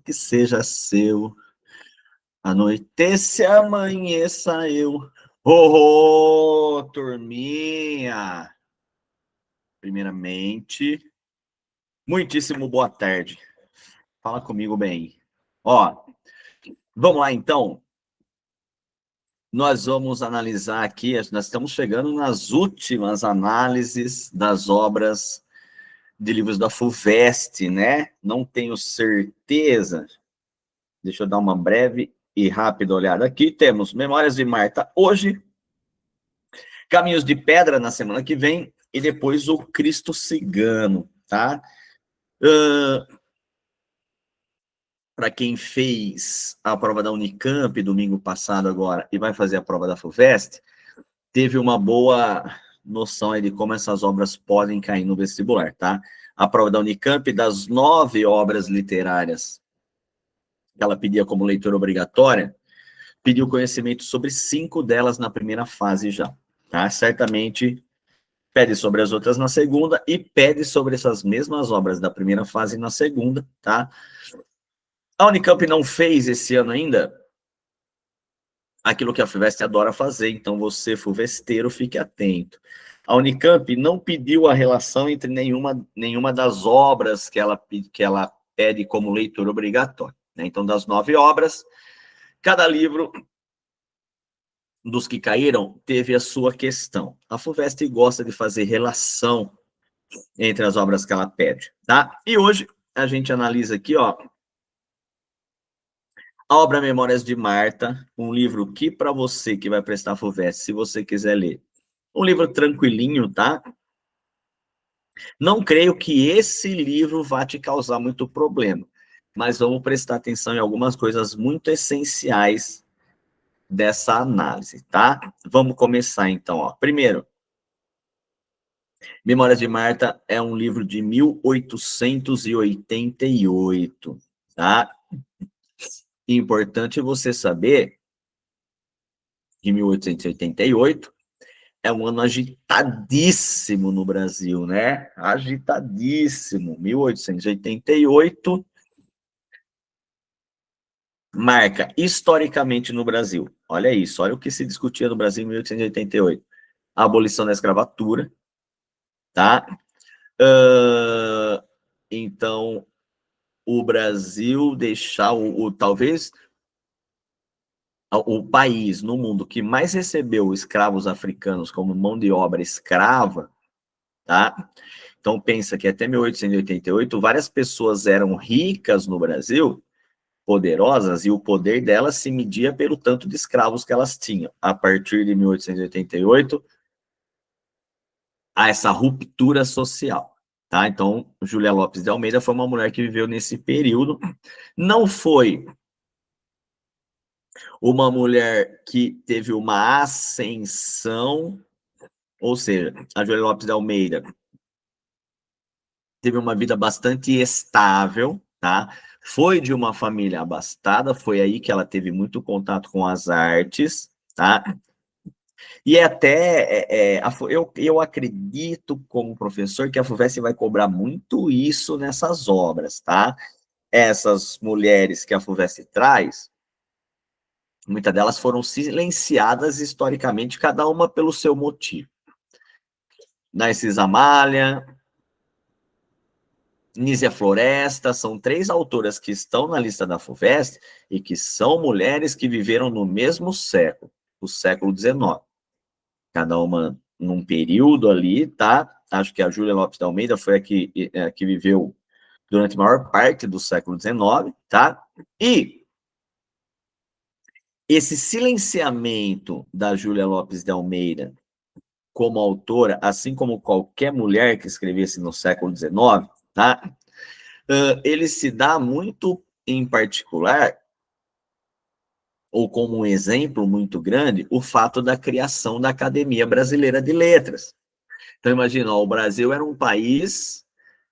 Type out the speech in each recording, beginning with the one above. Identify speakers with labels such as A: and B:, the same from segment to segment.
A: que seja seu. Anoitece, amanheça eu. Oh, turminha! Primeiramente, muitíssimo boa tarde. Fala comigo bem. Ó, vamos lá então. Nós vamos analisar aqui, nós estamos chegando nas últimas análises das obras de livros da FUVEST, né? Não tenho certeza. Deixa eu dar uma breve e rápida olhada aqui. Temos Memórias de Marta hoje, Caminhos de Pedra na semana que vem e depois o Cristo Cigano, tá? Para quem fez a prova da Unicamp domingo passado agora e vai fazer a prova da FUVEST, teve uma boa noção aí de como essas obras podem cair no vestibular, tá? A prova da Unicamp, das 9 obras literárias que ela pedia como leitura obrigatória, pediu conhecimento sobre 5 delas na primeira fase já, tá? Certamente pede sobre as outras na segunda e pede sobre essas mesmas obras da primeira fase na segunda, tá? A Unicamp não fez esse ano ainda aquilo que a FUVEST adora fazer, então você, FUVESTeiro, fique atento. A Unicamp não pediu a relação entre nenhuma das obras que ela pede como leitura obrigatória, né? Então, das 9 obras, cada livro dos que caíram teve a sua questão. A FUVEST gosta de fazer relação entre as obras que ela pede, tá? E hoje a gente analisa aqui, ó, a obra Memórias de Marta, um livro que para você que vai prestar FUVEST, se você quiser ler, um livro tranquilinho, tá? Não creio que esse livro vá te causar muito problema, mas vamos prestar atenção em algumas coisas muito essenciais dessa análise, tá? Vamos começar então, ó. Primeiro, Memórias de Marta é um livro de 1888, tá? Importante você saber que 1888 é um ano agitadíssimo no Brasil, né? Agitadíssimo. 1888 marca historicamente no Brasil. Olha isso, olha o que se discutia no Brasil em 1888. A abolição da escravatura, tá? Então, o Brasil deixar talvez o país no mundo que mais recebeu escravos africanos como mão de obra escrava, tá? Então, pensa que até 1888, várias pessoas eram ricas no Brasil, poderosas, e o poder delas se media pelo tanto de escravos que elas tinham. A partir de 1888, há essa ruptura social, tá? Então, Júlia Lopes de Almeida foi uma mulher que viveu nesse período. Não foi uma mulher que teve uma ascensão, ou seja, a Júlia Lopes de Almeida teve uma vida bastante estável, tá? Foi de uma família abastada, foi aí que ela teve muito contato com as artes, tá? E até, eu acredito, como professor, que a FUVEST vai cobrar muito isso nessas obras, tá? Essas mulheres que a FUVEST traz, muitas delas foram silenciadas historicamente, cada uma pelo seu motivo. Narcisa Amália, Nízia Floresta, são 3 autoras que estão na lista da FUVEST e que são mulheres que viveram no mesmo século, o século XIX. Cada uma num período ali, tá? Acho que a Júlia Lopes de Almeida foi a que viveu durante a maior parte do século XIX, tá? E esse silenciamento da Júlia Lopes de Almeida como autora, assim como qualquer mulher que escrevesse no século XIX, tá? Ele se dá muito em particular, ou como um exemplo muito grande, o fato da criação da Academia Brasileira de Letras. Então, imagina, ó, o Brasil era um país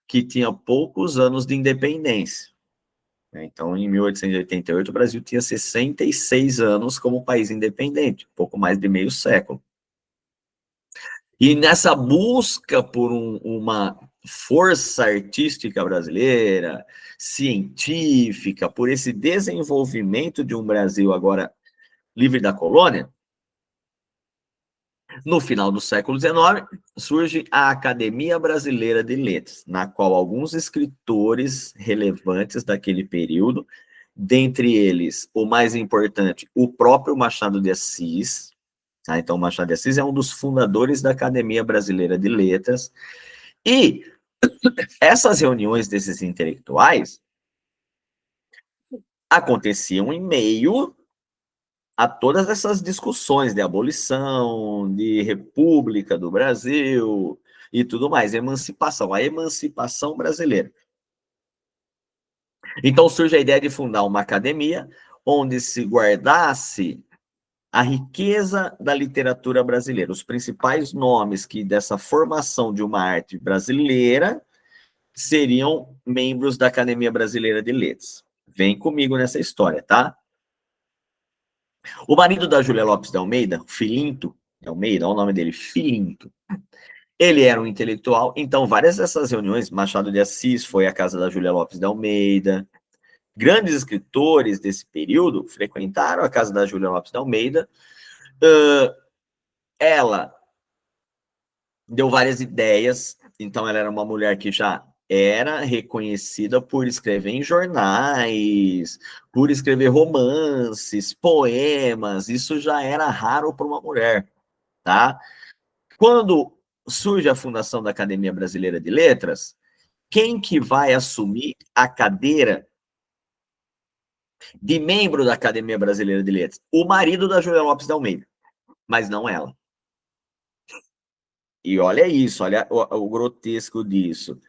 A: que tinha poucos anos de independência. Então, em 1888, o Brasil tinha 66 anos como país independente, pouco mais de meio século. E nessa busca por uma força artística brasileira, científica, por esse desenvolvimento de um Brasil agora livre da colônia, no final do século XIX, surge a Academia Brasileira de Letras, na qual alguns escritores relevantes daquele período, dentre eles, o mais importante, o próprio Machado de Assis, tá? Então, Machado de Assis é um dos fundadores da Academia Brasileira de Letras, e essas reuniões desses intelectuais aconteciam em meio a todas essas discussões de abolição, de república do Brasil e tudo mais, emancipação, a emancipação brasileira. Então surge a ideia de fundar uma academia onde se guardasse a riqueza da literatura brasileira, os principais nomes que dessa formação de uma arte brasileira seriam membros da Academia Brasileira de Letras. Vem comigo nessa história, tá? O marido da Júlia Lopes de Almeida, Filinto de Almeida, olha o nome dele, Filinto. Ele era um intelectual, então várias dessas reuniões, Machado de Assis foi à casa da Júlia Lopes de Almeida, grandes escritores desse período frequentaram a casa da Júlia Lopes de Almeida. Ela deu várias ideias, então ela era uma mulher que já era reconhecida por escrever em jornais, por escrever romances, poemas, isso já era raro para uma mulher, tá? Quando surge a fundação da Academia Brasileira de Letras, quem que vai assumir a cadeira de membro da Academia Brasileira de Letras? O marido da Júlia Lopes de Almeida, mas não ela. E olha isso, olha o grotesco disso.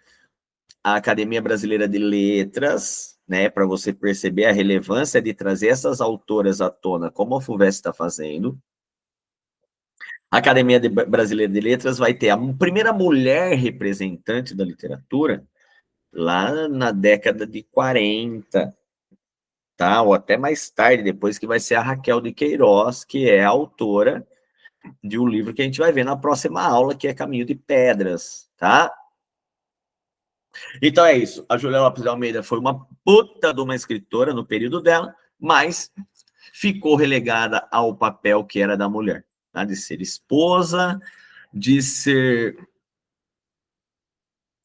A: A Academia Brasileira de Letras, né, para você perceber a relevância de trazer essas autoras à tona, como a FUVEST está fazendo. A Academia Brasileira de Letras vai ter a primeira mulher representante da literatura lá na década de 40, tá? Ou até mais tarde, depois, que vai ser a Raquel de Queiroz, que é a autora de um livro que a gente vai ver na próxima aula, que é Caminho de Pedras, tá? Então é isso. A Júlia Lopes de Almeida foi uma puta de uma escritora no período dela, mas ficou relegada ao papel que era da mulher, tá? De ser esposa, de ser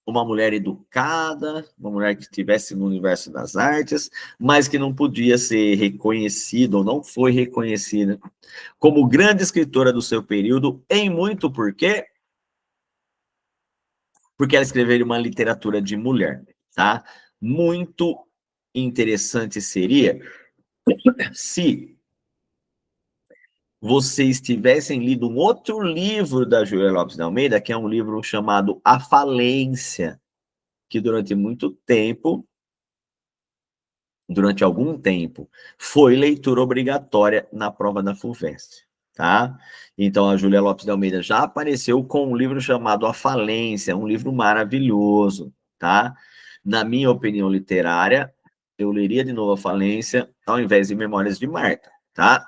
A: uma mulher educada, uma mulher que estivesse no universo das artes, mas que não podia ser reconhecida, ou não foi reconhecida, como grande escritora do seu período, em muito porque ela escreveu uma literatura de mulher, tá? Muito interessante seria se vocês tivessem lido um outro livro da Júlia Lopes de Almeida, que é um livro chamado A Falência, que durante algum tempo, foi leitura obrigatória na prova da FUVEST, tá? Então, a Júlia Lopes de Almeida já apareceu com um livro chamado A Falência, um livro maravilhoso, tá? Na minha opinião literária, eu leria de novo A Falência, ao invés de Memórias de Marta, tá?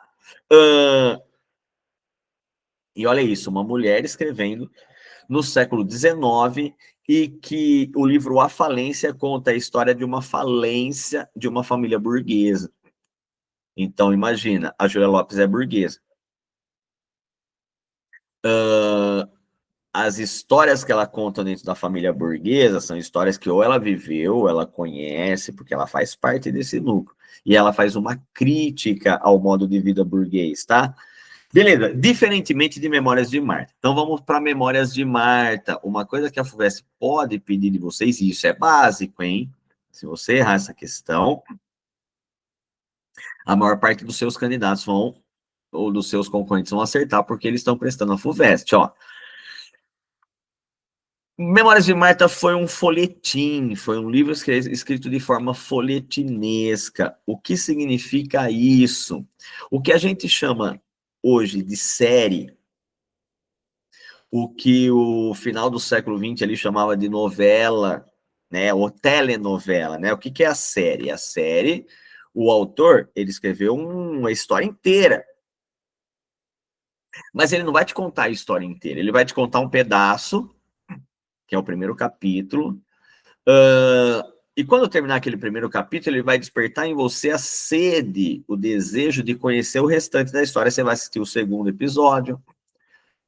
A: E olha isso, uma mulher escrevendo no século XIX, e que o livro A Falência conta a história de uma falência de uma família burguesa. Então, imagina, a Júlia Lopes é burguesa. As histórias que ela conta dentro da família burguesa são histórias que ou ela viveu, ou ela conhece, porque ela faz parte desse núcleo. E ela faz uma crítica ao modo de vida burguês, tá? Beleza, diferentemente de Memórias de Marta. Então vamos para Memórias de Marta. Uma coisa que a FUVEST pode pedir de vocês, e isso é básico, hein? Se você errar essa questão, a maior parte dos seus candidatos vão, ou dos seus concorrentes vão acertar, porque eles estão prestando a FUVEST, ó. Memórias de Marta foi um folhetim, foi um livro escrito de forma folhetinesca. O que significa isso? O que a gente chama hoje de série, o que o final do século XX ali chamava de novela, né, ou telenovela, né? O que é a série? A série, o autor, ele escreveu uma história inteira, mas ele não vai te contar a história inteira, ele vai te contar um pedaço, que é o primeiro capítulo. E quando terminar aquele primeiro capítulo, ele vai despertar em você a sede, o desejo de conhecer o restante da história. Você vai assistir o segundo episódio,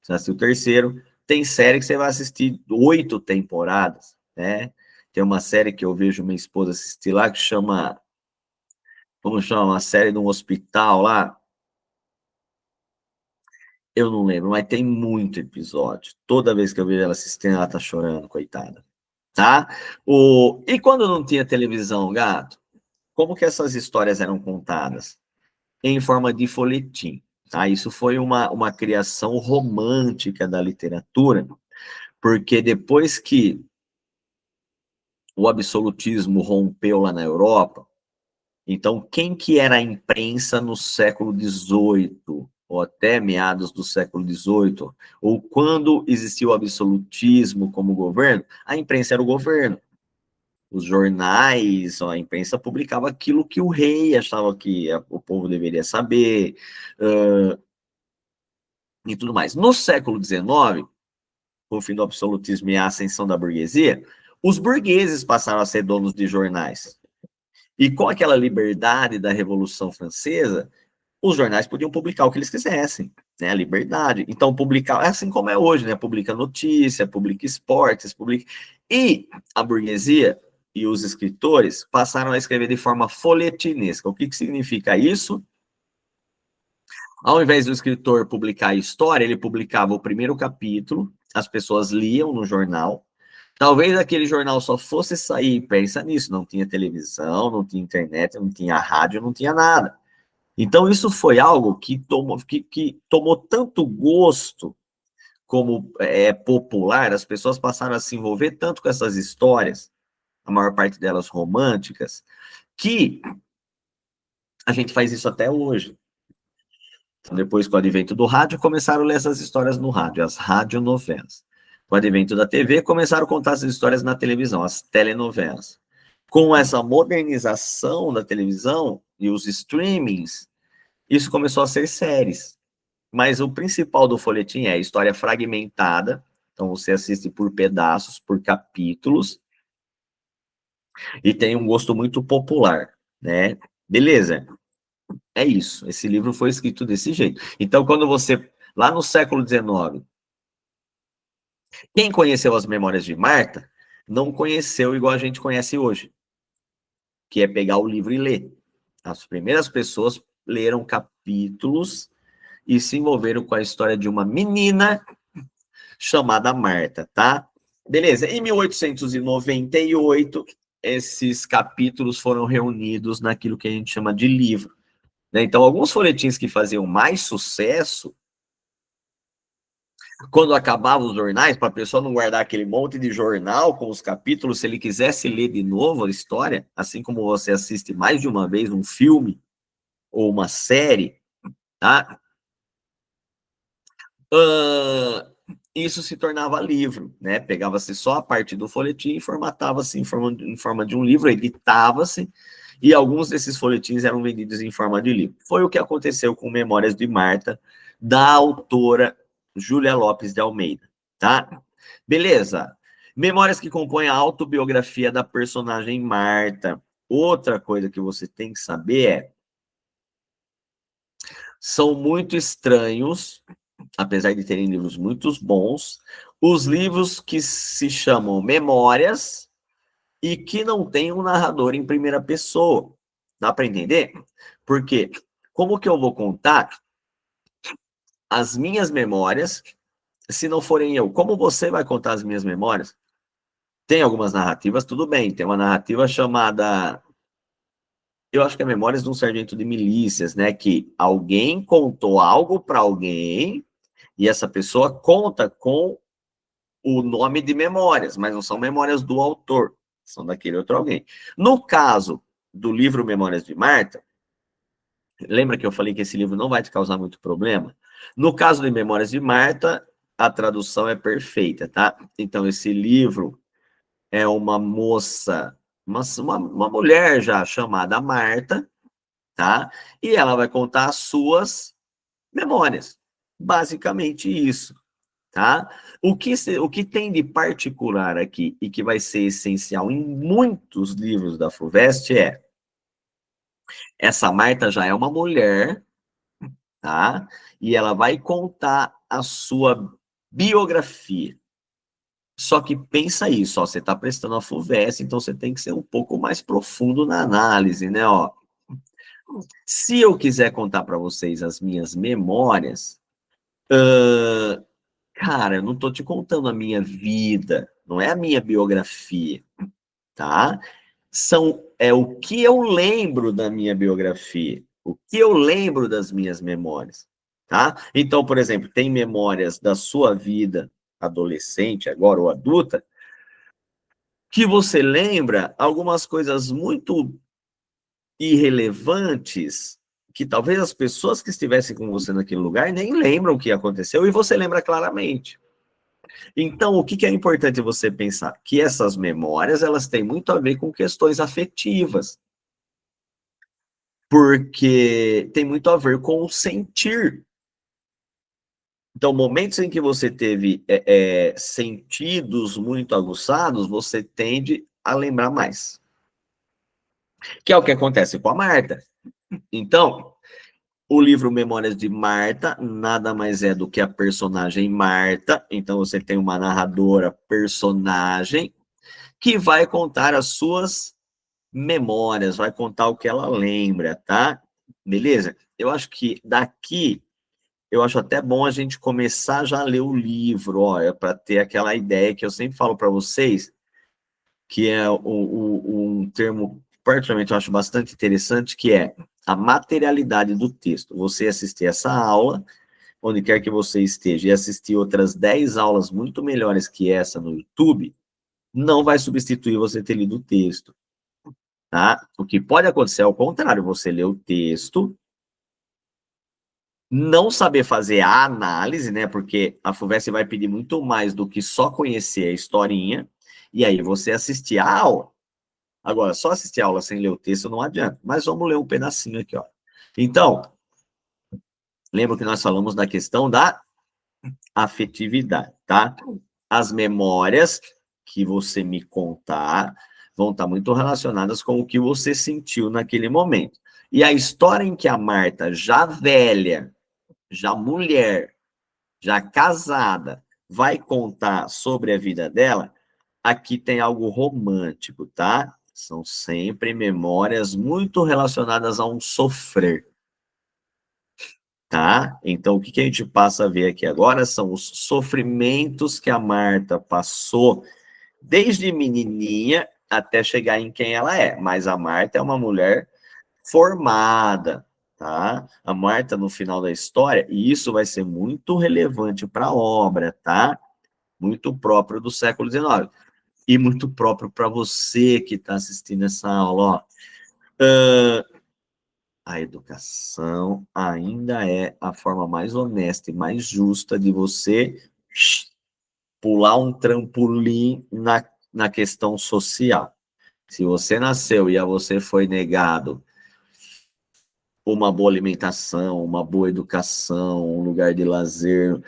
A: você vai assistir o terceiro. Tem série que você vai assistir 8 temporadas, né? Tem uma série que eu vejo minha esposa assistir lá, que chama... Como chama? Uma série de um hospital lá. Eu não lembro, mas tem muito episódio. Toda vez que eu vejo ela assistindo, ela tá chorando, coitada. Tá? E quando não tinha televisão, gato, como que essas histórias eram contadas? Em forma de folhetim. Tá? Isso foi uma criação romântica da literatura, porque depois que o absolutismo rompeu lá na Europa, então quem que era a imprensa no século XVIII, ou até meados do século XVIII, ou quando existia o absolutismo como governo, a imprensa era o governo. Os jornais, a imprensa publicava aquilo que o rei achava que o povo deveria saber, e tudo mais. No século XIX, com o fim do absolutismo e a ascensão da burguesia, os burgueses passaram a ser donos de jornais. E com aquela liberdade da Revolução Francesa, os jornais podiam publicar o que eles quisessem, né? A liberdade. Então, publicar, assim como é hoje, né? Publica notícia, publica esportes, publica... E a burguesia e os escritores passaram a escrever de forma folhetinesca. O que significa isso? Ao invés do escritor publicar a história, ele publicava o primeiro capítulo, as pessoas liam no jornal. Talvez aquele jornal só fosse sair, pensa nisso, não tinha televisão, não tinha internet, não tinha rádio, não tinha nada. Então, isso foi algo que tomou tanto gosto como popular, as pessoas passaram a se envolver tanto com essas histórias, a maior parte delas românticas, que a gente faz isso até hoje. Então, depois, com o advento do rádio, começaram a ler essas histórias no rádio, as radionovelas. Com o advento da TV, começaram a contar essas histórias na televisão, as telenovelas. Com essa modernização da televisão e os streamings, isso começou a ser séries. Mas o principal do folhetim é a história fragmentada, então você assiste por pedaços, por capítulos, e tem um gosto muito popular, né? Beleza, é isso. Esse livro foi escrito desse jeito. Então, quando você, lá no século XIX, quem conheceu as Memórias de Marta, não conheceu igual a gente conhece hoje, que é pegar o livro e ler. As primeiras pessoas leram capítulos e se envolveram com a história de uma menina chamada Marta, tá? Beleza, em 1898, esses capítulos foram reunidos naquilo que a gente chama de livro. Né? Então, alguns folhetins que faziam mais sucesso, quando acabavam os jornais, para a pessoa não guardar aquele monte de jornal com os capítulos, se ele quisesse ler de novo a história, assim como você assiste mais de uma vez um filme ou uma série, tá? Isso se tornava livro, né? Pegava-se só a parte do folhetim e formatava-se em forma de um livro, editava-se, e alguns desses folhetins eram vendidos em forma de livro. Foi o que aconteceu com Memórias de Marta, da autora Júlia Lopes de Almeida, tá? Beleza. Memórias que compõem a autobiografia da personagem Marta. Outra coisa que você tem que saber é: são muito estranhos, apesar de terem livros muito bons, os livros que se chamam Memórias e que não tem um narrador em primeira pessoa. Dá para entender? Porque como que eu vou contar as minhas memórias se não forem eu? Como você vai contar as minhas memórias? Tem algumas narrativas, tudo bem. Tem uma narrativa chamada... Eu acho que é Memórias de um Sargento de Milícias, né? Que alguém contou algo para alguém e essa pessoa conta com o nome de memórias, mas não são memórias do autor, são daquele outro alguém. No caso do livro Memórias de Marta, lembra que eu falei que esse livro não vai te causar muito problema? No caso de Memórias de Marta, a tradução é perfeita, tá? Então, esse livro é uma moça, uma mulher já chamada Marta, tá? E ela vai contar as suas memórias. Basicamente isso. tá? O que tem de particular aqui e que vai ser essencial em muitos livros da FUVEST é essa Marta já é uma mulher, tá? E ela vai contar a sua biografia. Só que pensa isso, ó, você está prestando a FUVEST, então você tem que ser um pouco mais profundo na análise, né? Ó, se eu quiser contar para vocês as minhas memórias, cara, eu não estou te contando a minha vida, não é a minha biografia, tá? É o que eu lembro da minha biografia, o que eu lembro das minhas memórias, tá? Então, por exemplo, tem memórias da sua vida adolescente, agora ou adulta, que você lembra algumas coisas muito irrelevantes, que talvez as pessoas que estivessem com você naquele lugar nem lembram o que aconteceu, e você lembra claramente. Então, o que é importante você pensar? Que essas memórias, elas têm muito a ver com questões afetivas, porque tem muito a ver com o sentir. Então, momentos em que você teve sentidos muito aguçados, você tende a lembrar mais. Que é o que acontece com a Marta. Então, o livro Memórias de Marta nada mais é do que a personagem Marta. Então, você tem uma narradora personagem que vai contar as suas memórias, vai contar o que ela lembra, tá? Beleza? Eu acho que daqui, eu acho até bom a gente começar já a ler o livro, ó, para ter aquela ideia que eu sempre falo para vocês, que é um termo, particularmente eu acho bastante interessante, que é a materialidade do texto. Você assistir essa aula, onde quer que você esteja, e assistir outras 10 aulas muito melhores que essa no YouTube, não vai substituir você ter lido o texto, tá? O que pode acontecer é o contrário, você lê o texto, não saber fazer a análise, né? Porque a FUVEST vai pedir muito mais do que só conhecer a historinha, e aí você assistir a aula. Agora, só assistir a aula sem ler o texto não adianta, mas vamos ler um pedacinho aqui, ó. Então, lembra que nós falamos da questão da afetividade, tá? As memórias que você me contar vão estar muito relacionadas com o que você sentiu naquele momento. E a história em que a Marta, já velha, já mulher, já casada, vai contar sobre a vida dela, aqui tem algo romântico, tá? São sempre memórias muito relacionadas a um sofrer, tá? Então, o que a gente passa a ver aqui agora são os sofrimentos que a Marta passou desde menininha até chegar em quem ela é. Mas a Marta é uma mulher formada, tá? A Marta, no final da história, e isso vai ser muito relevante para a obra, tá? Muito próprio do século XIX. E muito próprio para você que está assistindo essa aula, ó. A educação ainda é a forma mais honesta e mais justa de você pular um trampolim na questão social. Se você nasceu e a você foi negado uma boa alimentação, uma boa educação, um lugar de lazer,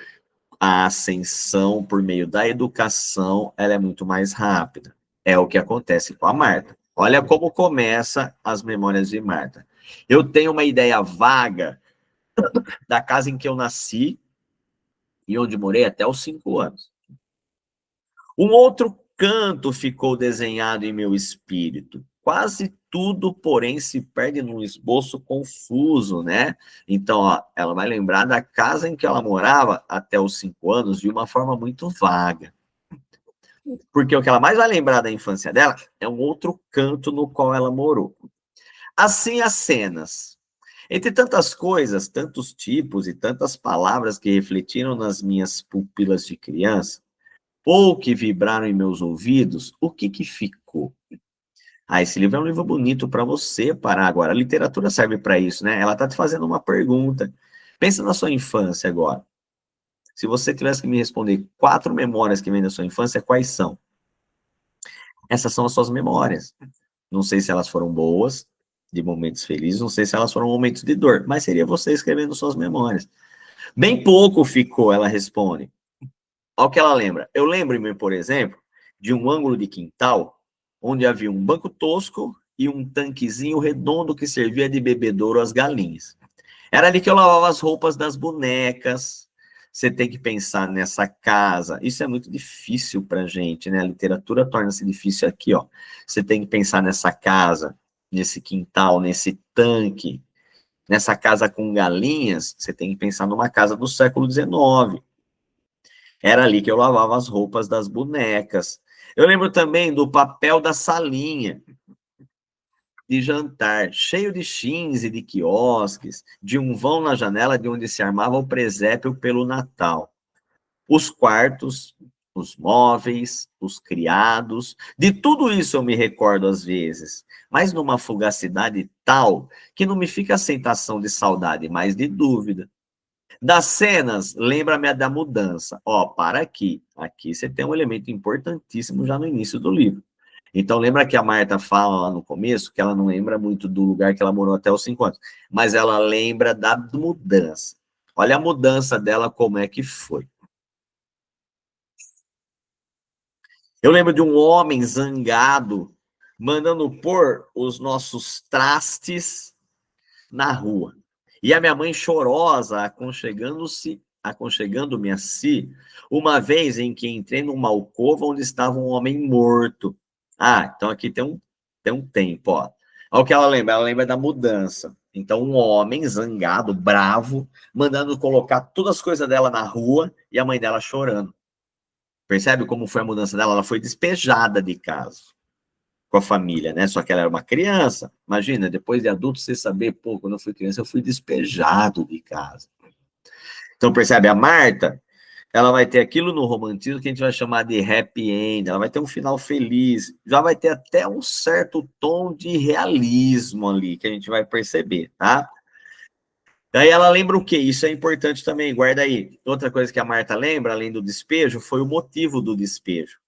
A: a ascensão por meio da educação, ela é muito mais rápida. É o que acontece com a Marta. Olha como começa as memórias de Marta. Eu tenho uma ideia vaga da casa em que eu nasci e onde morei até os 5 anos. Um outro canto ficou desenhado em meu espírito. Quase tudo, porém, se perde num esboço confuso, né? Então, ó, ela vai lembrar da casa em que ela morava até os 5 anos de uma forma muito vaga. Porque o que ela mais vai lembrar da infância dela é um outro canto no qual ela morou. Assim, as cenas. Entre tantas coisas, tantos tipos e tantas palavras que refletiram nas minhas pupilas de criança, ou que vibraram em meus ouvidos, o que ficou? Ah, esse livro é um livro bonito para você parar agora. A literatura serve para isso, né? Ela está te fazendo uma pergunta. Pensa na sua infância agora. Se você tivesse que me responder 4 memórias que vêm da sua infância, quais são? Essas são as suas memórias. Não sei se elas foram boas, de momentos felizes, não sei se elas foram momentos de dor, mas seria você escrevendo suas memórias. Bem pouco ficou, ela responde. Olha o que ela lembra. Eu lembro-me, por exemplo, de um ângulo de quintal onde havia um banco tosco e um tanquezinho redondo que servia de bebedouro às galinhas. Era ali que eu lavava as roupas das bonecas. Você tem que pensar nessa casa. Isso é muito difícil para gente, né? A literatura torna-se difícil aqui, ó. Você tem que pensar nessa casa, nesse quintal, nesse tanque, nessa casa com galinhas. Você tem que pensar numa casa do século XIX. Era ali que eu lavava as roupas das bonecas. Eu lembro também do papel da salinha de jantar, cheio de chins e de quiosques, de um vão na janela de onde se armava o presépio pelo Natal. Os quartos, os móveis, os criados, de tudo isso eu me recordo às vezes, mas numa fugacidade tal que não me fica a sensação de saudade, mas de dúvida. Das cenas, lembra-me a da mudança. Ó, para aqui. Aqui você tem um elemento importantíssimo já no início do livro. Então, lembra que a Marta fala lá no começo que ela não lembra muito do lugar que ela morou até os 5 anos, mas ela lembra da mudança. Olha a mudança dela, como é que foi. Eu lembro de um homem zangado mandando pôr os nossos trastes na rua. E a minha mãe chorosa, aconchegando-me a si, uma vez em que entrei numa alcova onde estava um homem morto. Ah, então aqui tem um tempo, ó. Olha o que ela lembra da mudança. Então, um homem zangado, bravo, mandando colocar todas as coisas dela na rua e a mãe dela chorando. Percebe como foi a mudança dela? Ela foi despejada de casa com a família, né? Só que ela era uma criança. Imagina, depois de adulto, você saber, pô, quando eu fui criança, eu fui despejado de casa. Então, percebe, a Marta, ela vai ter aquilo no romantismo que a gente vai chamar de happy end, ela vai ter um final feliz, já vai ter até um certo tom de realismo ali, que a gente vai perceber, tá? Daí ela lembra o quê? Isso é importante também, guarda aí. Outra coisa que a Marta lembra, além do despejo, foi o motivo do despejo.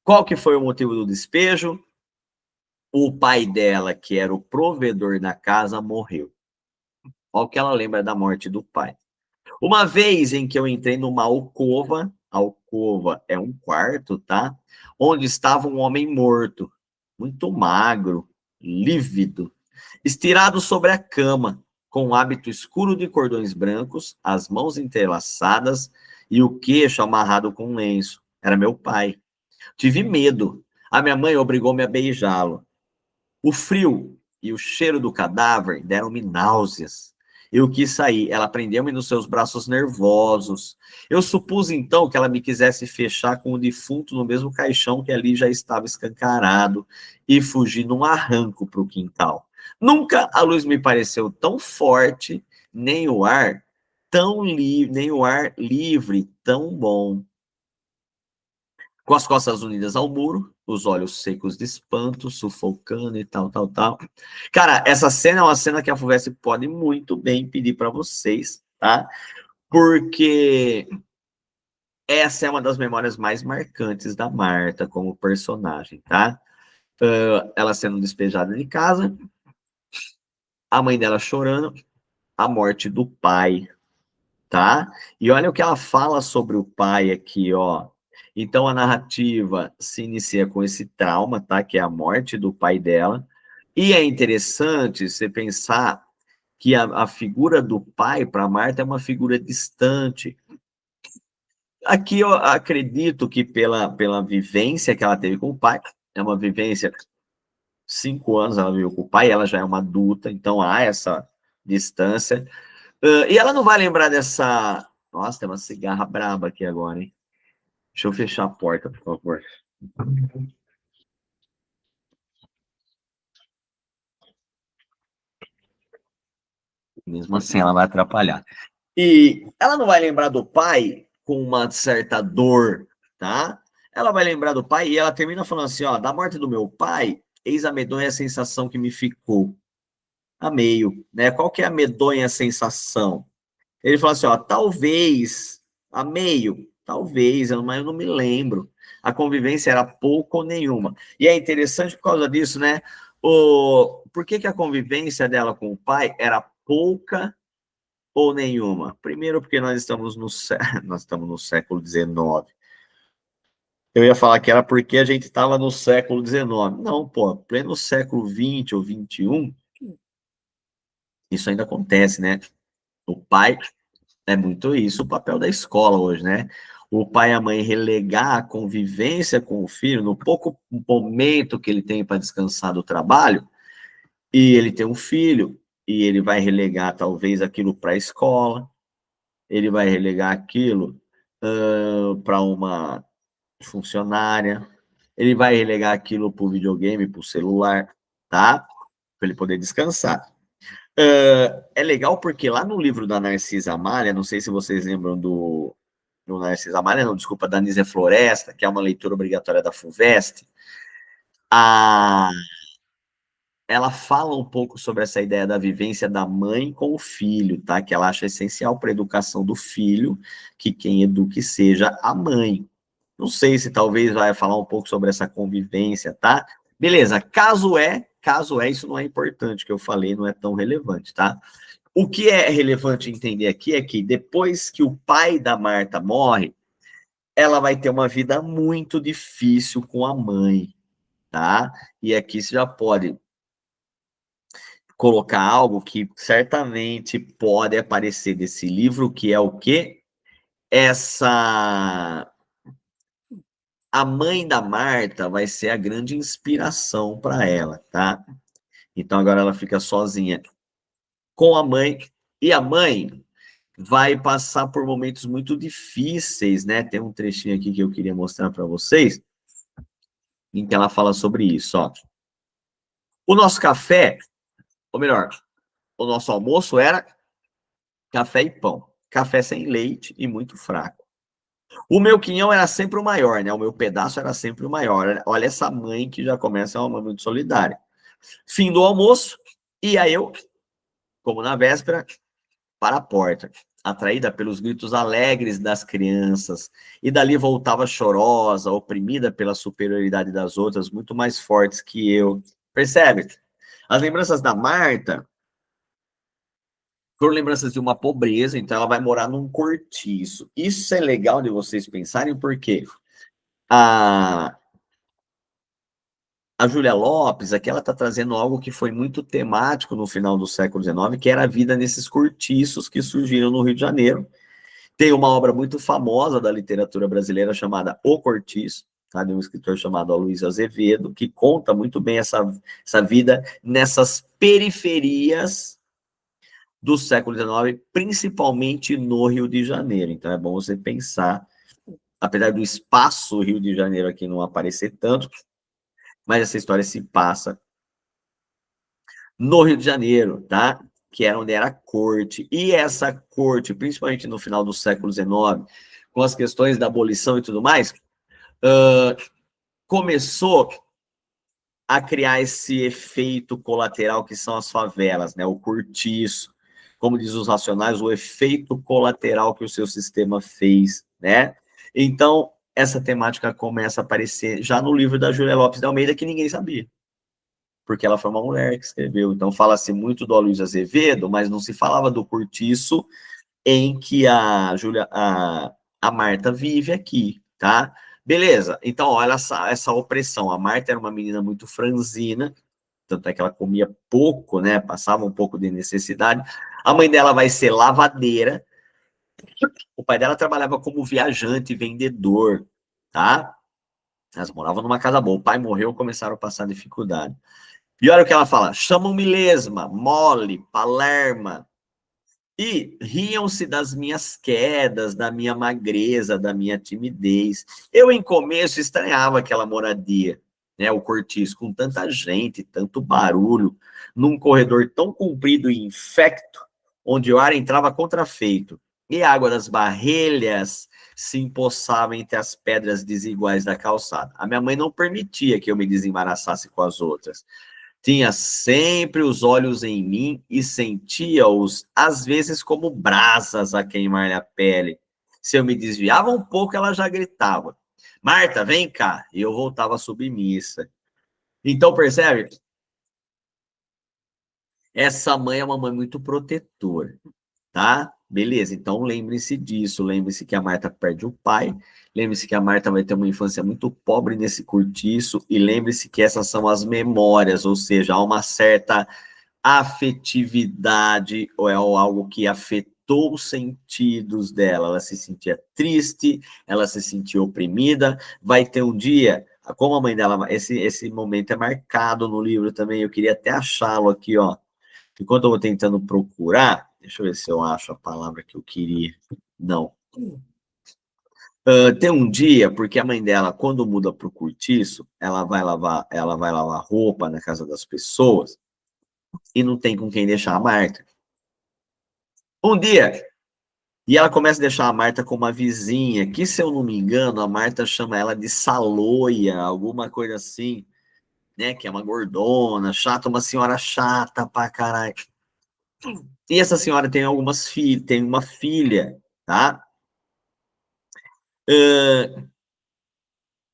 A: Qual que foi o motivo do despejo? O pai dela, que era o provedor da casa, morreu. Olha o que ela lembra da morte do pai. Uma vez em que eu entrei numa alcova, alcova é um quarto, tá? Onde estava um homem morto, muito magro, lívido, estirado sobre a cama, com um hábito escuro de cordões brancos, as mãos entrelaçadas e o queixo amarrado com um lenço. Era meu pai. Tive medo. A minha mãe obrigou-me a beijá-lo. O frio e o cheiro do cadáver deram-me náuseas. Eu quis sair. Ela prendeu-me nos seus braços nervosos. Eu supus então que ela me quisesse fechar com o defunto no mesmo caixão que ali já estava escancarado e fugi num arranco para o quintal. Nunca a luz me pareceu tão forte, nem o ar nem o ar livre tão bom. Com as costas unidas ao muro, os olhos secos de espanto, sufocando e tal, tal, tal. Cara, essa cena é uma cena que a FUVEST pode muito bem pedir para vocês, tá? Porque essa é uma das memórias mais marcantes da Marta como personagem, tá? Ela sendo despejada de casa, a mãe dela chorando, a morte do pai, tá? E olha o que ela fala sobre o pai aqui, ó. Então a narrativa se inicia com esse trauma, tá? Que é a morte do pai dela. E é interessante você pensar que a figura do pai para Marta é uma figura distante. Aqui eu acredito que pela vivência que ela teve com o pai, é uma vivência, 5 anos ela viveu com o pai, ela já é uma adulta, então há essa distância. E ela não vai lembrar dessa. Nossa, tem uma cigarra braba aqui agora, hein? Deixa eu fechar a porta, por favor. Mesmo assim, ela vai atrapalhar. E ela não vai lembrar do pai com uma certa dor, tá? Ela vai lembrar do pai e ela termina falando assim, ó, da morte do meu pai, eis a medonha sensação que me ficou. A meio, né? Qual que é a medonha sensação? Ele fala assim, ó, talvez, a meio, talvez, mas eu não me lembro. A convivência era pouco ou nenhuma. E é interessante por causa disso, né? Por que a convivência dela com o pai era pouca ou nenhuma? Primeiro porque nós estamos no século XIX. Eu ia falar que era porque a gente estava no século XIX. Não, pô, pleno século XX ou XXI, isso ainda acontece, né? O pai é muito isso, o papel da escola hoje, né? O pai e a mãe relegar a convivência com o filho no pouco momento que ele tem para descansar do trabalho, e ele tem um filho, e ele vai relegar talvez aquilo para a escola, ele vai relegar aquilo para uma funcionária, ele vai relegar aquilo para o videogame, para o celular, tá? Para ele poder descansar. É legal porque lá no livro da Narcisa Amália, não sei se vocês lembram do Narcisa Amália, não, desculpa, da Nízia Floresta, que é uma leitura obrigatória da FUVEST, a, ela fala um pouco sobre essa ideia da vivência da mãe com o filho, tá? Que ela acha essencial para a educação do filho que quem eduque seja a mãe. Não sei se talvez vai falar um pouco sobre essa convivência, tá? Beleza, caso é, isso não é importante, que eu falei, não é tão relevante, tá? O que é relevante entender aqui é que depois que o pai da Marta morre, ela vai ter uma vida muito difícil com a mãe, tá? E aqui você já pode colocar algo que certamente pode aparecer desse livro, que é o quê? Essa a mãe da Marta vai ser a grande inspiração para ela, tá? Então agora ela fica sozinha com a mãe, e a mãe vai passar por momentos muito difíceis, né? Tem um trechinho aqui que eu queria mostrar para vocês, em que ela fala sobre isso, ó. O nosso café, ou melhor, o nosso almoço era café e pão. Café sem leite e muito fraco. O meu quinhão era sempre o maior, né? O meu pedaço era sempre o maior. Olha essa mãe que já começa uma mãe muito solidária. Fim do almoço, ia eu, como na véspera, para a porta, atraída pelos gritos alegres das crianças, e dali voltava chorosa, oprimida pela superioridade das outras, muito mais fortes que eu. Percebe? As lembranças da Marta foram lembranças de uma pobreza, então ela vai morar num cortiço. Isso é legal de vocês pensarem, porque a, a Júlia Lopes, aqui ela está trazendo algo que foi muito temático no final do século XIX, que era a vida nesses cortiços que surgiram no Rio de Janeiro. Tem uma obra muito famosa da literatura brasileira chamada O Cortiço, tá? De um escritor chamado Aloysio Azevedo, que conta muito bem essa vida nessas periferias do século XIX, principalmente no Rio de Janeiro. Então é bom você pensar, apesar do espaço Rio de Janeiro aqui não aparecer tanto, mas essa história se passa no Rio de Janeiro, tá? Que era onde era a corte. E essa corte, principalmente no final do século XIX, com as questões da abolição e tudo mais, começou a criar esse efeito colateral que são as favelas, né? O cortiço, como diz os racionais, o efeito colateral que o seu sistema fez, né? Então, essa temática começa a aparecer já no livro da Júlia Lopes de Almeida, que ninguém sabia, porque ela foi uma mulher que escreveu. Então, fala-se muito do Aloysio Azevedo, mas não se falava do cortiço em que a Marta vive aqui, tá? Beleza, então olha essa opressão. A Marta era uma menina muito franzina, tanto é que ela comia pouco, né? Passava um pouco de necessidade. A mãe dela vai ser lavadeira. O pai dela trabalhava como viajante e vendedor, tá? Elas moravam numa casa boa. O pai morreu, começaram a passar dificuldade. E olha o que ela fala: chamam-me lesma, mole, palerma, e riam-se das minhas quedas, da minha magreza, da minha timidez. Eu, em começo, estranhava aquela moradia, né, o cortiço, com tanta gente, tanto barulho, num corredor tão comprido e infecto, onde o ar entrava contrafeito, e a água das barrelhas se empoçava entre as pedras desiguais da calçada. A minha mãe não permitia que eu me desembaraçasse com as outras. Tinha sempre os olhos em mim e sentia-os, às vezes, como brasas a queimar-lhe a pele. Se eu me desviava um pouco, ela já gritava: Marta, vem cá! E eu voltava submissa. Então, percebe? Essa mãe é uma mãe muito protetora. tá? Beleza, então lembre-se disso, lembre-se que a Marta perde o pai, lembre-se que a Marta vai ter uma infância muito pobre nesse cortiço, e lembre-se que essas são as memórias, ou seja, há uma certa afetividade, ou é algo que afetou os sentidos dela, ela se sentia triste, ela se sentia oprimida, vai ter um dia, como a mãe dela, esse momento é marcado no livro também, eu queria até achá-lo aqui, ó, enquanto eu vou tentando procurar, deixa eu ver se eu acho a palavra que eu queria. Não. Tem um dia, porque a mãe dela, quando muda para o cortiço, ela vai lavar roupa na casa das pessoas e não tem com quem deixar a Marta. Um dia, e ela começa a deixar a Marta com uma vizinha, que, se eu não me engano, a Marta chama ela de Saloia, alguma coisa assim, né? Que é uma gordona, chata, uma senhora chata pra caralho. E essa senhora tem algumas filhas, tem uma filha, tá?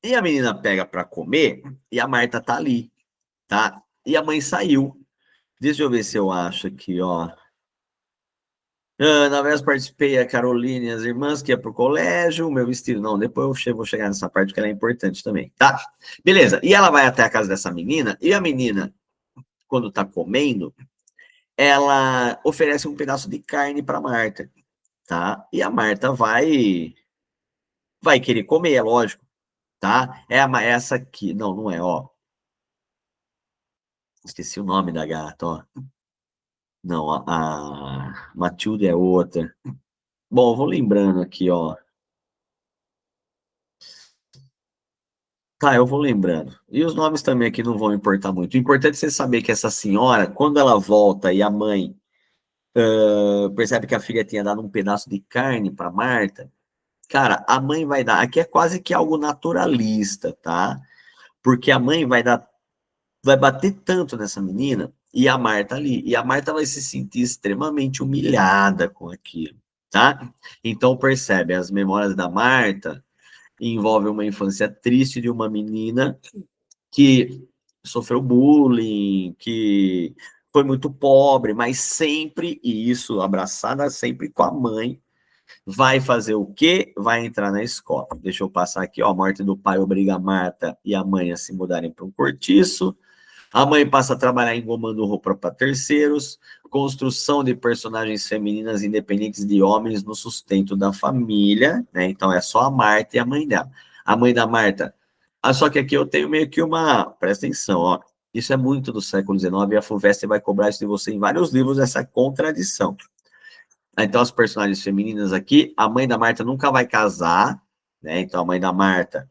A: E a menina pega para comer e a Marta tá ali, tá? E a mãe saiu. Deixa eu ver se eu acho aqui, ó. Na vez participei a Caroline e as irmãs que ia pro colégio, meu vestido. Não, depois eu vou chegar nessa parte que ela é importante também, tá? Beleza. E ela vai até a casa dessa menina, e a menina, quando tá comendo, ela oferece um pedaço de carne para Marta, tá? E a Marta vai querer comer, é lógico, tá? Essa aqui, não é, ó. Esqueci o nome da gata, ó. Não, a Matilde é outra. Bom, eu vou lembrando aqui, ó. Tá, eu vou lembrando. E os nomes também aqui não vão importar muito. O importante é você saber que essa senhora, quando ela volta e a mãe percebe que a filha tinha dado um pedaço de carne para Marta, cara, a mãe vai dar. Aqui é quase que algo naturalista, tá? Porque a mãe vai bater tanto nessa menina e a Marta ali. E a Marta vai se sentir extremamente humilhada com aquilo, tá? Então percebe, as memórias da Marta envolvem uma infância triste de uma menina que sofreu bullying, que foi muito pobre, mas sempre, e isso abraçada sempre com a mãe, vai fazer o quê? Vai entrar na escola. Deixa eu passar aqui, ó, a morte do pai obriga a Marta e a mãe a se mudarem para um cortiço. A mãe passa a trabalhar engomando roupa para terceiros, construção de personagens femininas independentes de homens no sustento da família, né? Então é só a Marta e a mãe dela. A mãe da Marta. Só que aqui eu tenho meio que uma. Presta atenção, ó. Isso é muito do século XIX e a FUVEST vai cobrar isso de você em vários livros, essa contradição. Então, as personagens femininas aqui, a mãe da Marta nunca vai casar, né? Então, a mãe da Marta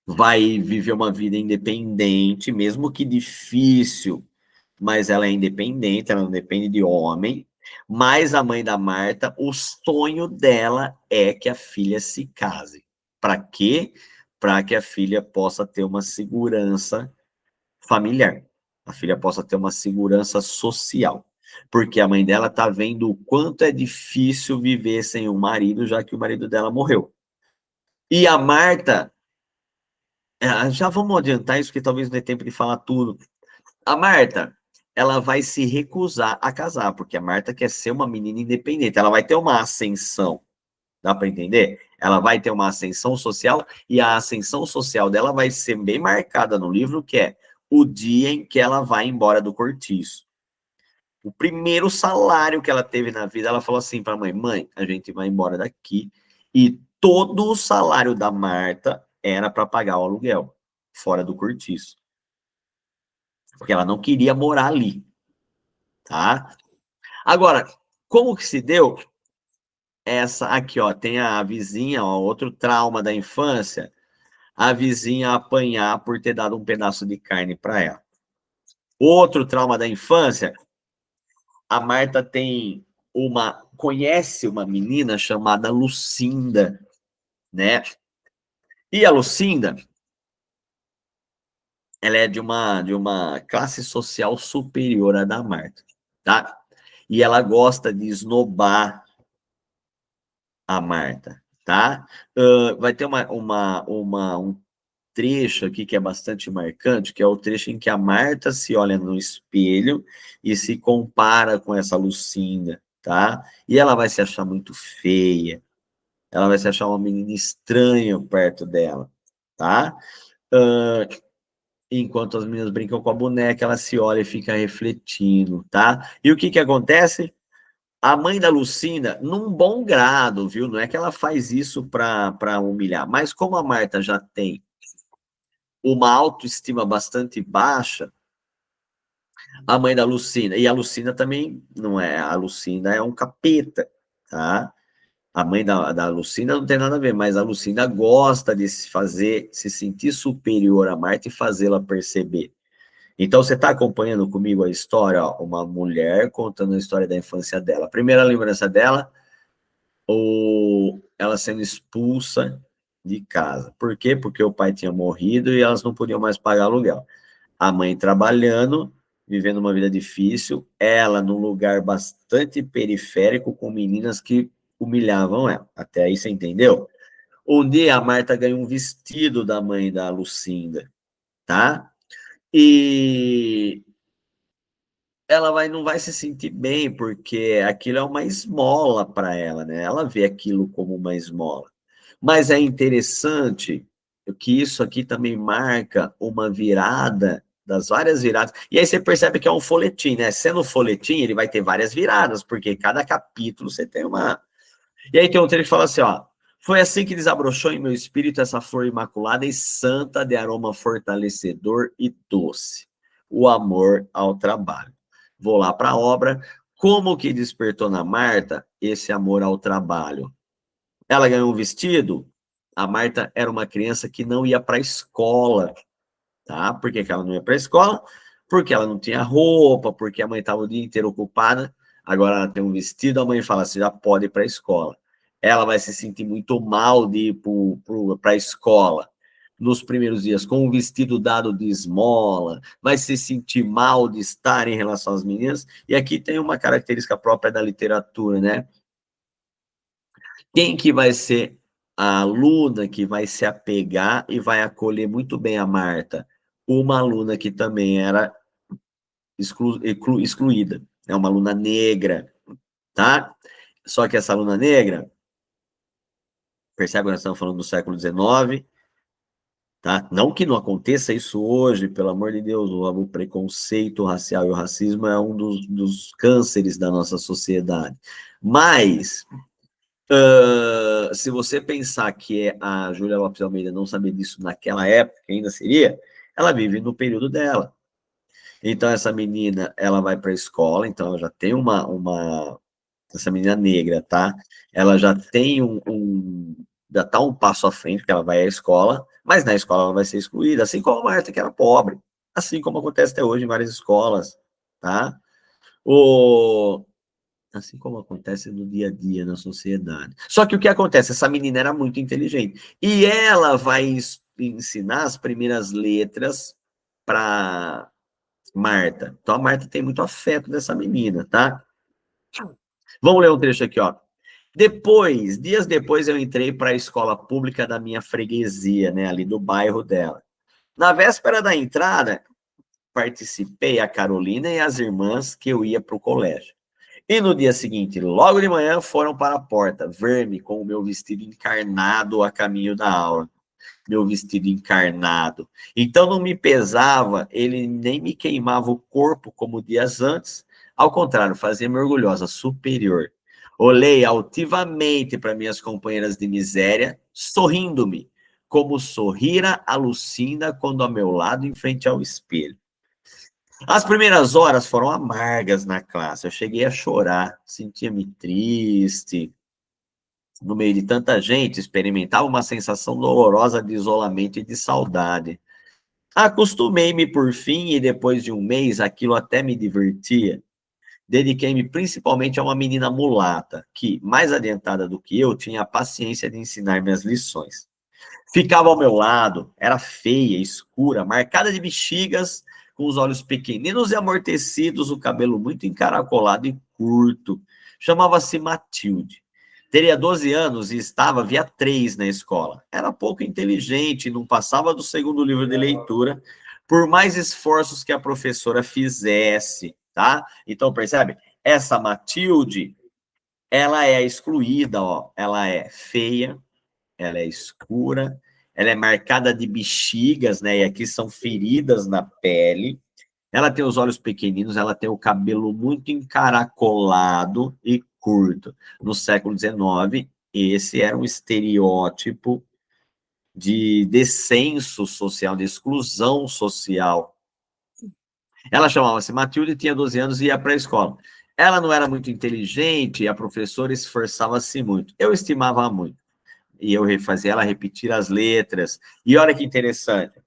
A: vai viver uma vida independente, mesmo que difícil, mas ela é independente, ela não depende de homem. Mas a mãe da Marta, o sonho dela é que a filha se case. Para quê? Para que a filha possa ter uma segurança familiar. A filha possa ter uma segurança social. Porque a mãe dela está vendo o quanto é difícil viver sem o marido, já que o marido dela morreu. E a Marta, já vamos adiantar isso, porque talvez não dê tempo de falar tudo. A Marta, ela vai se recusar a casar, porque a Marta quer ser uma menina independente. Ela vai ter uma ascensão, dá para entender? Ela vai ter uma ascensão social, e a ascensão social dela vai ser bem marcada no livro, que é o dia em que ela vai embora do cortiço. O primeiro salário que ela teve na vida, ela falou assim para a mãe: mãe, a gente vai embora daqui. E todo o salário da Marta era para pagar o aluguel, fora do cortiço. Porque ela não queria morar ali, tá? Agora, como que se deu essa aqui, ó, tem a vizinha, ó, outro trauma da infância, a vizinha apanhar por ter dado um pedaço de carne para ela. Outro trauma da infância, a Marta conhece uma menina chamada Lucinda, né? E a Lucinda, ela é de uma classe social superior à da Marta, tá? E ela gosta de esnobar a Marta, tá? Vai ter um trecho aqui que é bastante marcante, que é o trecho em que a Marta se olha no espelho e se compara com essa Lucinda, tá? E ela vai se achar muito feia, ela vai se achar uma menina estranha perto dela, tá? Enquanto as meninas brincam com a boneca, ela se olha e fica refletindo, tá? E o que que acontece? A mãe da Lucinda, num bom grado, viu? Não é que ela faz isso para humilhar, mas como a Marta já tem uma autoestima bastante baixa, a mãe da Lucinda, e a Lucinda também não é, a Lucinda é um capeta, tá? A mãe da Lucinda não tem nada a ver, mas a Lucinda gosta de se fazer, se sentir superior a Marta e fazê-la perceber. Então, você está acompanhando comigo a história, ó, uma mulher contando a história da infância dela. A primeira lembrança dela, ela sendo expulsa de casa. Por quê? Porque o pai tinha morrido e elas não podiam mais pagar aluguel. A mãe trabalhando, vivendo uma vida difícil, ela num lugar bastante periférico com meninas que humilhavam ela. Até aí você entendeu? Um dia a Marta ganhou um vestido da mãe da Lucinda, tá? E ela não vai se sentir bem, porque aquilo é uma esmola para ela, né? Ela vê aquilo como uma esmola. Mas é interessante que isso aqui também marca uma virada, das várias viradas. E aí você percebe que é um folhetim, né? Sendo um folhetim, ele vai ter várias viradas, porque cada capítulo você tem uma. E aí tem um trecho que fala assim, ó. Foi assim que desabrochou em meu espírito essa flor imaculada e santa de aroma fortalecedor e doce. O amor ao trabalho. Vou lá para a obra. Como que despertou na Marta esse amor ao trabalho? Ela ganhou um vestido. A Marta era uma criança que não ia para a escola, tá? Por que que ela não ia para a escola? Porque ela não tinha roupa, porque a mãe estava o dia inteiro ocupada. Agora ela tem um vestido, a mãe fala assim, já pode ir para a escola. Ela vai se sentir muito mal de ir para a escola nos primeiros dias, com um vestido dado de esmola, vai se sentir mal de estar em relação às meninas. E aqui tem uma característica própria da literatura, né? Quem que vai ser a aluna que vai se apegar e vai acolher muito bem a Marta? Uma aluna que também era excluída, é uma aluna negra, tá? Só que essa aluna negra, percebe que nós estamos falando do século XIX, tá? Não que não aconteça isso hoje, pelo amor de Deus, o preconceito racial e o racismo é um dos cânceres da nossa sociedade. Mas se você pensar que a Júlia Lopes de Almeida não sabia disso naquela época, ainda seria, ela vive no período dela. Então, essa menina, ela vai para a escola, então ela já tem essa menina negra, tá? Ela já tem já tá um passo à frente, porque ela vai à escola, mas na escola ela vai ser excluída, assim como a Marta, que era pobre, assim como acontece até hoje em várias escolas, tá? Assim como acontece no dia a dia na sociedade. Só que o que acontece? Essa menina era muito inteligente. E ela vai ensinar as primeiras letras para Marta. Então a Marta tem muito afeto dessa menina, tá? Vamos ler um trecho aqui, ó. Dias depois, eu entrei para a escola pública da minha freguesia, né, ali do bairro dela. Na véspera da entrada, participei a Carolina e as irmãs que eu ia para o colégio. E no dia seguinte, logo de manhã, foram para a porta, ver-me com o meu vestido encarnado a caminho da aula. Meu vestido encarnado. Então não me pesava, ele nem me queimava o corpo como dias antes. Ao contrário, fazia-me orgulhosa, superior. Olhei altivamente para minhas companheiras de miséria, sorrindo-me, como sorrira a Lucinda quando ao meu lado, em frente ao espelho. As primeiras horas foram amargas na classe. Eu cheguei a chorar, sentia-me triste. No meio de tanta gente, experimentava uma sensação dolorosa de isolamento e de saudade. Acostumei-me por fim e depois de um mês aquilo até me divertia. Dediquei-me principalmente a uma menina mulata, que, mais adiantada do que eu, tinha a paciência de ensinar-me as lições. Ficava ao meu lado, era feia, escura, marcada de bexigas, com os olhos pequeninos e amortecidos, o cabelo muito encaracolado e curto. Chamava-se Matilde. Teria 12 anos e estava via 3 na escola. Era pouco inteligente, não passava do segundo livro de leitura, por mais esforços que a professora fizesse, tá? Então, percebe? Essa Matilde ela é excluída, ó. Ela é feia, ela é escura, ela é marcada de bexigas, né? E aqui são feridas na pele. Ela tem os olhos pequeninos, ela tem o cabelo muito encaracolado e curto. No século XIX, esse era um estereótipo de descenso social, de exclusão social. Ela chamava-se Matilde, tinha 12 anos e ia para a escola. Ela não era muito inteligente e a professora esforçava-se muito. Eu estimava muito. E eu fazia ela repetir as letras. E olha que interessante.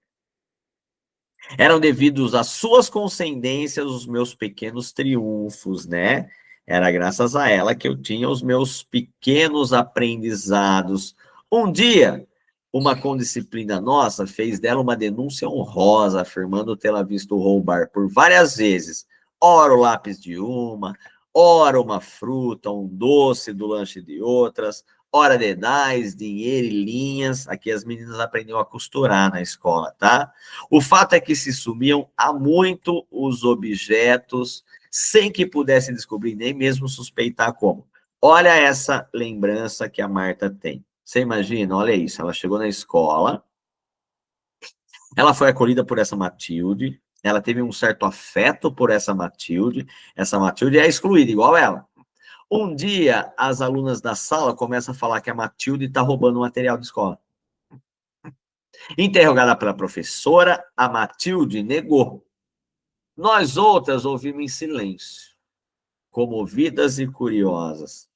A: Eram devidos às suas concedências os meus pequenos triunfos, né? Era graças a ela que eu tinha os meus pequenos aprendizados. Um dia, uma condisciplina nossa fez dela uma denúncia honrosa, afirmando tê-la visto roubar por várias vezes, ora o lápis de uma, ora uma fruta, um doce do lanche de outras, hora dedais, dinheiro e linhas. Aqui as meninas aprendiam a costurar na escola, tá? O fato é que se sumiam há muito os objetos, sem que pudessem descobrir, nem mesmo suspeitar como. Olha essa lembrança que a Marta tem. Você imagina, olha isso, ela chegou na escola, ela foi acolhida por essa Matilde, ela teve um certo afeto por essa Matilde é excluída, igual ela. Um dia, as alunas da sala começam a falar que a Matilde está roubando material de escola. Interrogada pela professora, a Matilde negou. Nós outras ouvimos em silêncio, comovidas e curiosas.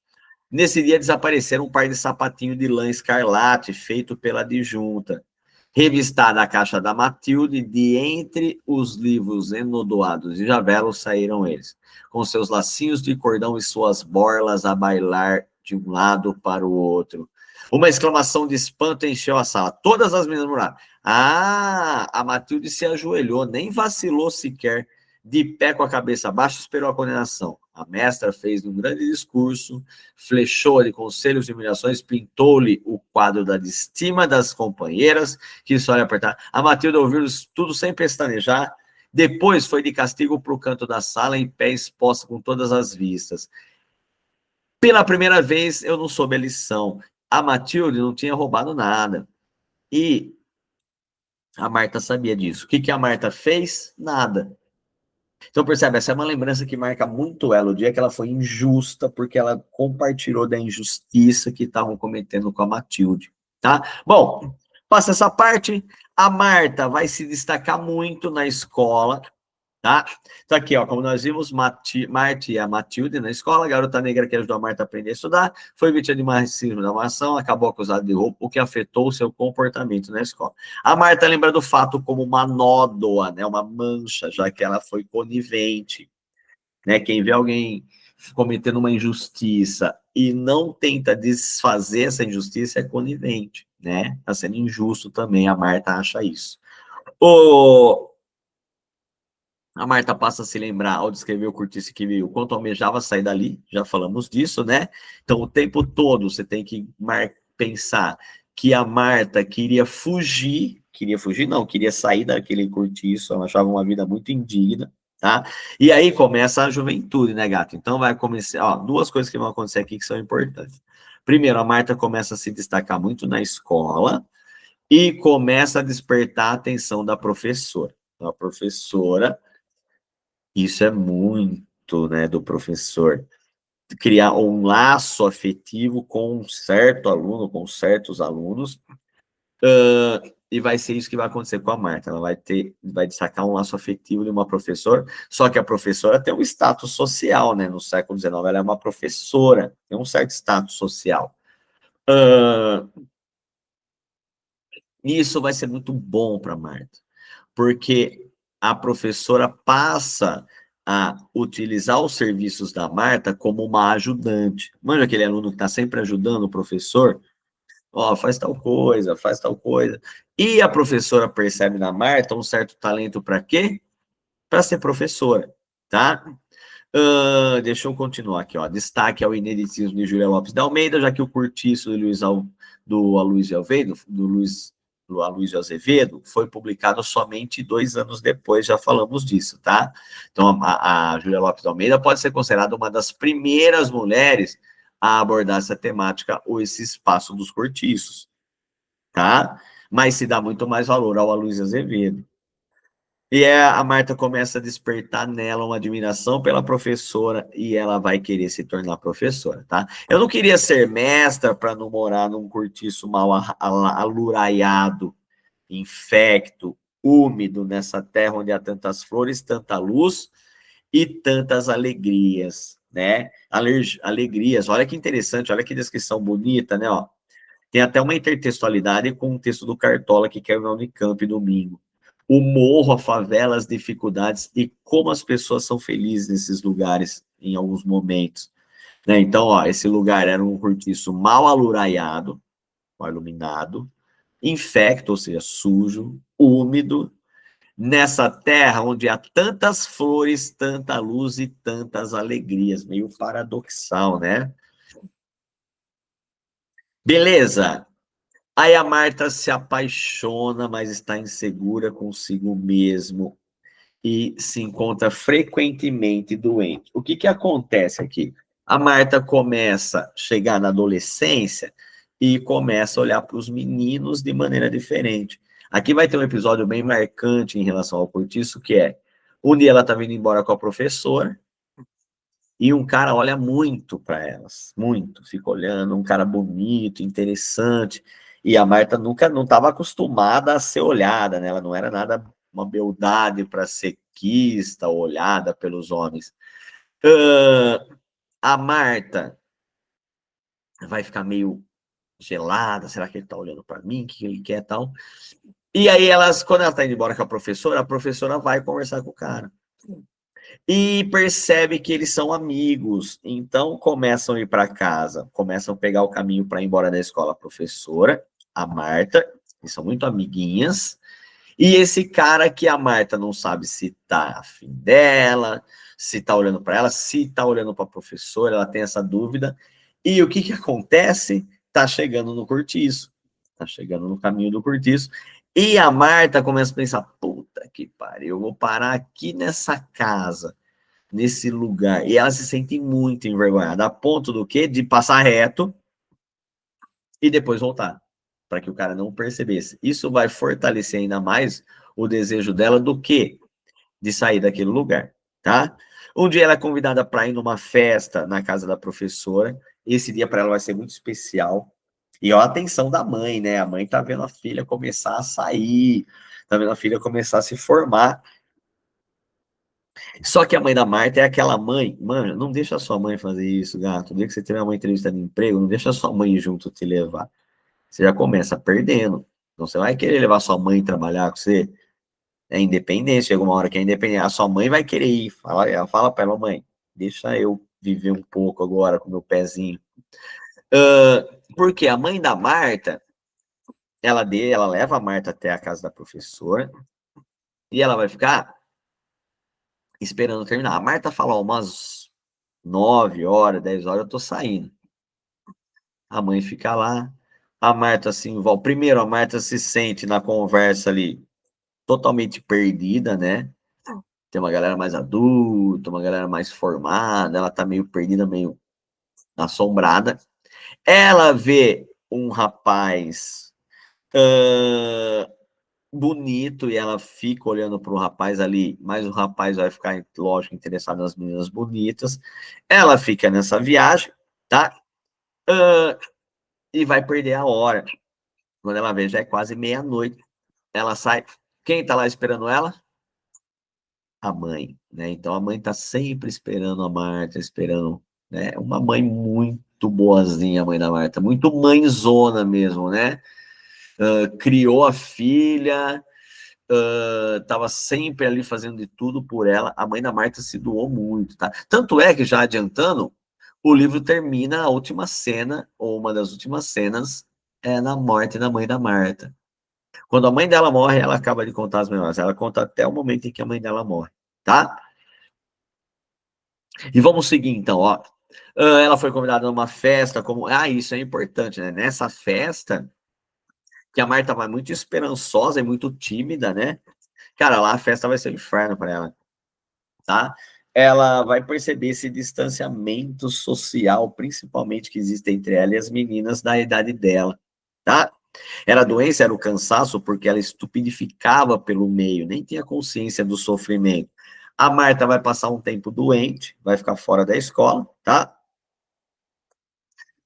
A: Nesse dia desapareceram um par de sapatinhos de lã escarlate, feito pela adjunta. Revistada a caixa da Matilde, de entre os livros enodoados de Javelo saíram eles, com seus lacinhos de cordão e suas borlas a bailar de um lado para o outro. Uma exclamação de espanto encheu a sala. Todas as meninas murmuraram. Ah, a Matilde se ajoelhou, nem vacilou sequer. De pé com a cabeça baixa, esperou a condenação. A mestra fez um grande discurso, flechou-lhe conselhos e humilhações, pintou-lhe o quadro da estima das companheiras, que só lhe apertar. A Matilde ouviu tudo sem pestanejar. Depois foi de castigo para o canto da sala, em pé exposta com todas as vistas. Pela primeira vez, eu não soube a lição. A Matilde não tinha roubado nada. E a Marta sabia disso. O que a Marta fez? Nada. Então, percebe, essa é uma lembrança que marca muito ela, o dia que ela foi injusta, porque ela compartilhou da injustiça que estavam cometendo com a Matilde, tá? Bom, passa essa parte, a Marta vai se destacar muito na escola, tá? Então aqui, ó, como nós vimos, Marta e a Matilde na escola, a garota negra que ajudou a Marta a aprender a estudar, foi vítima de racismo da ação, acabou acusada de roubo, o que afetou o seu comportamento na escola. A Marta lembra do fato como uma nódoa, né, uma mancha, já que ela foi conivente, né? Quem vê alguém cometendo uma injustiça e não tenta desfazer essa injustiça é conivente, né? Tá sendo injusto também, a Marta acha isso. A Marta passa a se lembrar, ao descrever o Curtiço que viu, quanto almejava sair dali, já falamos disso, né? Então, o tempo todo você tem que pensar que a Marta queria sair daquele cortiço, ela achava uma vida muito indigna, tá? E aí começa a juventude, né, gato? Então vai começar, ó, duas coisas que vão acontecer aqui que são importantes. Primeiro, a Marta começa a se destacar muito na escola e começa a despertar a atenção da professora. Então, a professora, isso é muito, né, do professor, criar um laço afetivo com um certo aluno, com certos alunos, e vai ser isso que vai acontecer com a Marta. Ela vai destacar um laço afetivo de uma professora, só que a professora tem um status social, né? No século XIX, ela é uma professora, tem um certo status social. Isso vai ser muito bom para a Marta, porque a professora passa a utilizar os serviços da Marta como uma ajudante. Manja aquele aluno que está sempre ajudando o professor? Ó, faz tal coisa, faz tal coisa. E a professora percebe na Marta um certo talento para quê? Para ser professora, tá? Deixa eu continuar aqui, ó. Destaque ao ineditismo de Júlia Lopes de Almeida, já que o curtiço do Aloysio Azevedo foi publicado somente 2 anos depois, já falamos disso, tá? Então, a Júlia Lopes de Almeida pode ser considerada uma das primeiras mulheres a abordar essa temática ou esse espaço dos cortiços, tá? Mas se dá muito mais valor ao Aloysio Azevedo. E a Marta começa a despertar nela uma admiração pela professora e ela vai querer se tornar professora, tá? Eu não queria ser mestra para não morar num cortiço mal aluraiado, infecto, úmido, nessa terra onde há tantas flores, tanta luz e tantas alegrias, né? Alegrias, olha que interessante, olha que descrição bonita, né? Ó, tem até uma intertextualidade com o texto do Cartola que caiu na Unicamp domingo. O morro, a favela, as dificuldades e como as pessoas são felizes nesses lugares em alguns momentos. Né? Então, ó, esse lugar era um cortiço mal aluraiado, mal iluminado, infecto, ou seja, sujo, úmido, nessa terra onde há tantas flores, tanta luz e tantas alegrias. Meio paradoxal, né? Beleza. Aí a Marta se apaixona, mas está insegura consigo mesmo e se encontra frequentemente doente. O que que acontece aqui? A Marta começa a chegar na adolescência e começa a olhar para os meninos de maneira diferente. Aqui vai ter um episódio bem marcante em relação ao cortiço, que é um dia ela está vindo embora com a professora e um cara olha muito para elas, muito, fica olhando, um cara bonito, interessante. E a Marta nunca não estava acostumada a ser olhada, né? Ela não era nada uma beldade para ser quista, olhada pelos homens. A Marta vai ficar meio gelada, será que ele está olhando para mim? O que ele quer tal? E aí elas, quando ela está indo embora com a professora vai conversar com o cara. E percebe que eles são amigos, então começam a ir para casa, começam a pegar o caminho para ir embora da escola. A professora, a Marta, eles são muito amiguinhas, e esse cara que a Marta não sabe se tá afim dela, se tá olhando para ela, se tá olhando para a professora, ela tem essa dúvida. E o que que acontece? Tá chegando no cortiço, tá chegando no caminho do cortiço, e a Marta começa a pensar, puta que pariu, eu vou parar aqui nessa casa, nesse lugar. E ela se sente muito envergonhada, a ponto do quê? De passar reto e depois voltar, para que o cara não percebesse. Isso vai fortalecer ainda mais o desejo dela do que de sair daquele lugar, tá? Um dia ela é convidada para ir numa festa na casa da professora. Esse dia para ela vai ser muito especial. E ó, a atenção da mãe, né? A mãe tá vendo a filha começar a sair, tá vendo a filha começar a se formar. Só que a mãe da Marta é aquela mãe, mano, não deixa a sua mãe fazer isso, gato. No dia que você tiver uma entrevista de emprego, não deixa a sua mãe junto te levar. Você já começa perdendo. Então você vai querer levar sua mãe trabalhar com você. É independente, chega uma hora que é independente. A sua mãe vai querer ir. Fala para ela, mãe, deixa eu viver um pouco agora com meu pezinho. Porque a mãe da Marta, ela leva a Marta até a casa da professora e ela vai ficar esperando terminar. A Marta fala, ó, umas 9 horas, 10 horas, eu tô saindo. A mãe fica lá, a Marta se envolve. Primeiro, a Marta se sente na conversa ali totalmente perdida, né? Tem uma galera mais adulta, uma galera mais formada, ela tá meio perdida, meio assombrada. Ela vê um rapaz bonito e ela fica olhando para o rapaz ali, mas o rapaz vai ficar, lógico, interessado nas meninas bonitas. Ela fica nessa viagem, tá? E vai perder a hora. Quando ela vê, já é quase meia-noite. Ela sai. Quem tá lá esperando ela? A mãe, né? Então a mãe tá sempre esperando a Marta, esperando, né? Uma mãe muito boazinha, a mãe da Marta, muito mãezona mesmo, né? Criou a filha, tava sempre ali fazendo de tudo por ela. A mãe da Marta se doou muito, tá? Tanto é que, já adiantando, o livro termina, a última cena, ou uma das últimas cenas, é na morte da mãe da Marta. Quando a mãe dela morre, ela acaba de contar as memórias. Ela conta até o momento em que a mãe dela morre, tá? E vamos seguir então, ó. Ela foi convidada a uma festa, como. Ah, isso é importante, né? Nessa festa, que a Marta vai muito esperançosa e muito tímida, né? Cara, lá a festa vai ser um inferno para ela, tá? ela vai perceber esse distanciamento social, principalmente que existe entre ela e as meninas da idade dela, tá? Era a doença, era o cansaço, porque ela estupidificava pelo meio, nem tinha consciência do sofrimento. A Marta vai passar um tempo doente, vai ficar fora da escola, tá?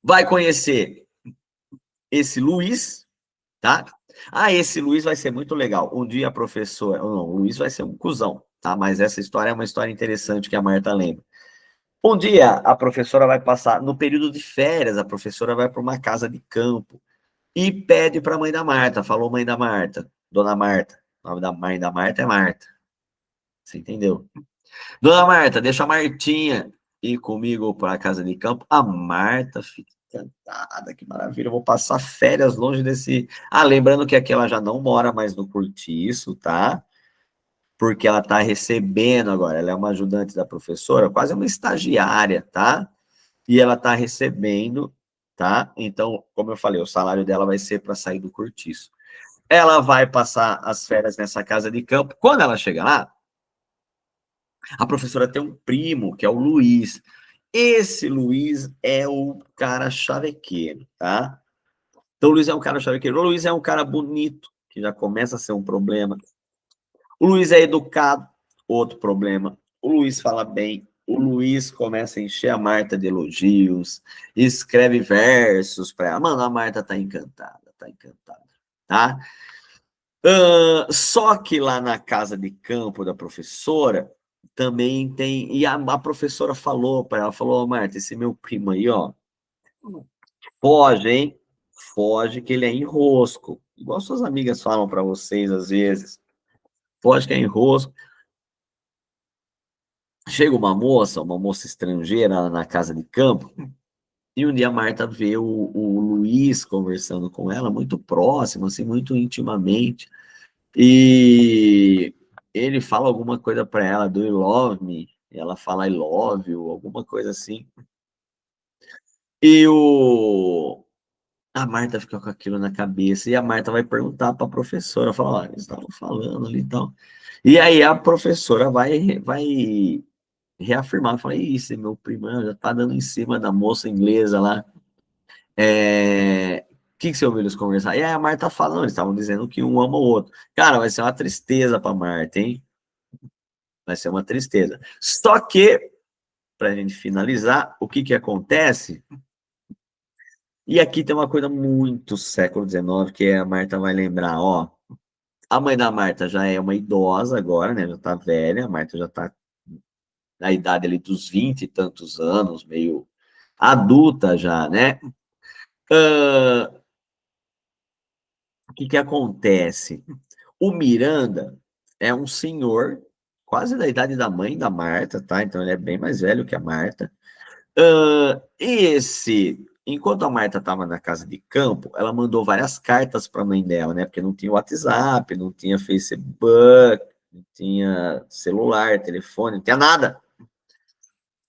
A: Vai conhecer esse Luiz, tá? Ah, esse Luiz vai ser muito legal. Um dia a professora, não, o Luiz vai ser um cuzão, tá? Mas essa história é uma história interessante que a Marta lembra. Um dia a professora vai passar, no período de férias, a professora vai para uma casa de campo e pede para a mãe da Marta, falou mãe da Marta, dona Marta, o nome da mãe da Marta é Marta, você entendeu? Dona Marta, deixa a Martinha ir comigo para a casa de campo. A Marta fica encantada, que maravilha, eu vou passar férias longe desse... Ah, lembrando que aqui ela já não mora mais no Cortiço, tá? Porque ela está recebendo agora, ela é uma ajudante da professora, quase uma estagiária, tá? E ela está recebendo, tá? Então, como eu falei, o salário dela vai ser para sair do Cortiço. Ela vai passar as férias nessa casa de campo. Quando ela chega lá, a professora tem um primo, que é o Luiz. Esse Luiz é o cara chavequeiro, tá? Então, o Luiz é um cara chavequeiro. O Luiz é um cara bonito, que já começa a ser um problema. O Luiz é educado, outro problema. O Luiz fala bem. O Luiz começa a encher a Marta de elogios, escreve versos para ela. Mano, a Marta tá encantada, tá? Só que lá na casa de campo da professora, também tem... E a professora falou para ela, falou, oh, Marta, esse meu primo aí, ó, foge, hein? Foge que ele é enrosco. Igual suas amigas falam para vocês, às vezes. Foge que é enrosco. Chega uma moça estrangeira na casa de campo, e um dia a Marta vê o Luiz conversando com ela, muito próximo, assim, muito intimamente, e ele fala alguma coisa para ela, do you love me? E ela fala I love you, alguma coisa assim. E a Marta fica com aquilo na cabeça, e a Marta vai perguntar para a professora, fala, olha, eles estavam falando ali e tal. E aí a professora vai reafirmar, falei, isso, meu primo já tá dando em cima da moça inglesa lá. O que você ouviu eles conversar? E aí a Marta falando, eles estavam dizendo que um ama o outro. Cara, vai ser uma tristeza pra Marta, hein? Vai ser uma tristeza. Só que, pra gente finalizar, o que que acontece? E aqui tem uma coisa muito século XIX, que a Marta vai lembrar, ó. A mãe da Marta já é uma idosa agora, né? Já tá velha, a Marta já tá na idade ali dos 20 e tantos anos, meio adulta já, né? O que que acontece? O Miranda é um senhor, quase da idade da mãe da Marta, tá? Então ele é bem mais velho que a Marta. Enquanto a Marta estava na casa de campo, ela mandou várias cartas para a mãe dela, né? Porque não tinha WhatsApp, não tinha Facebook, não tinha celular, telefone, não tinha nada.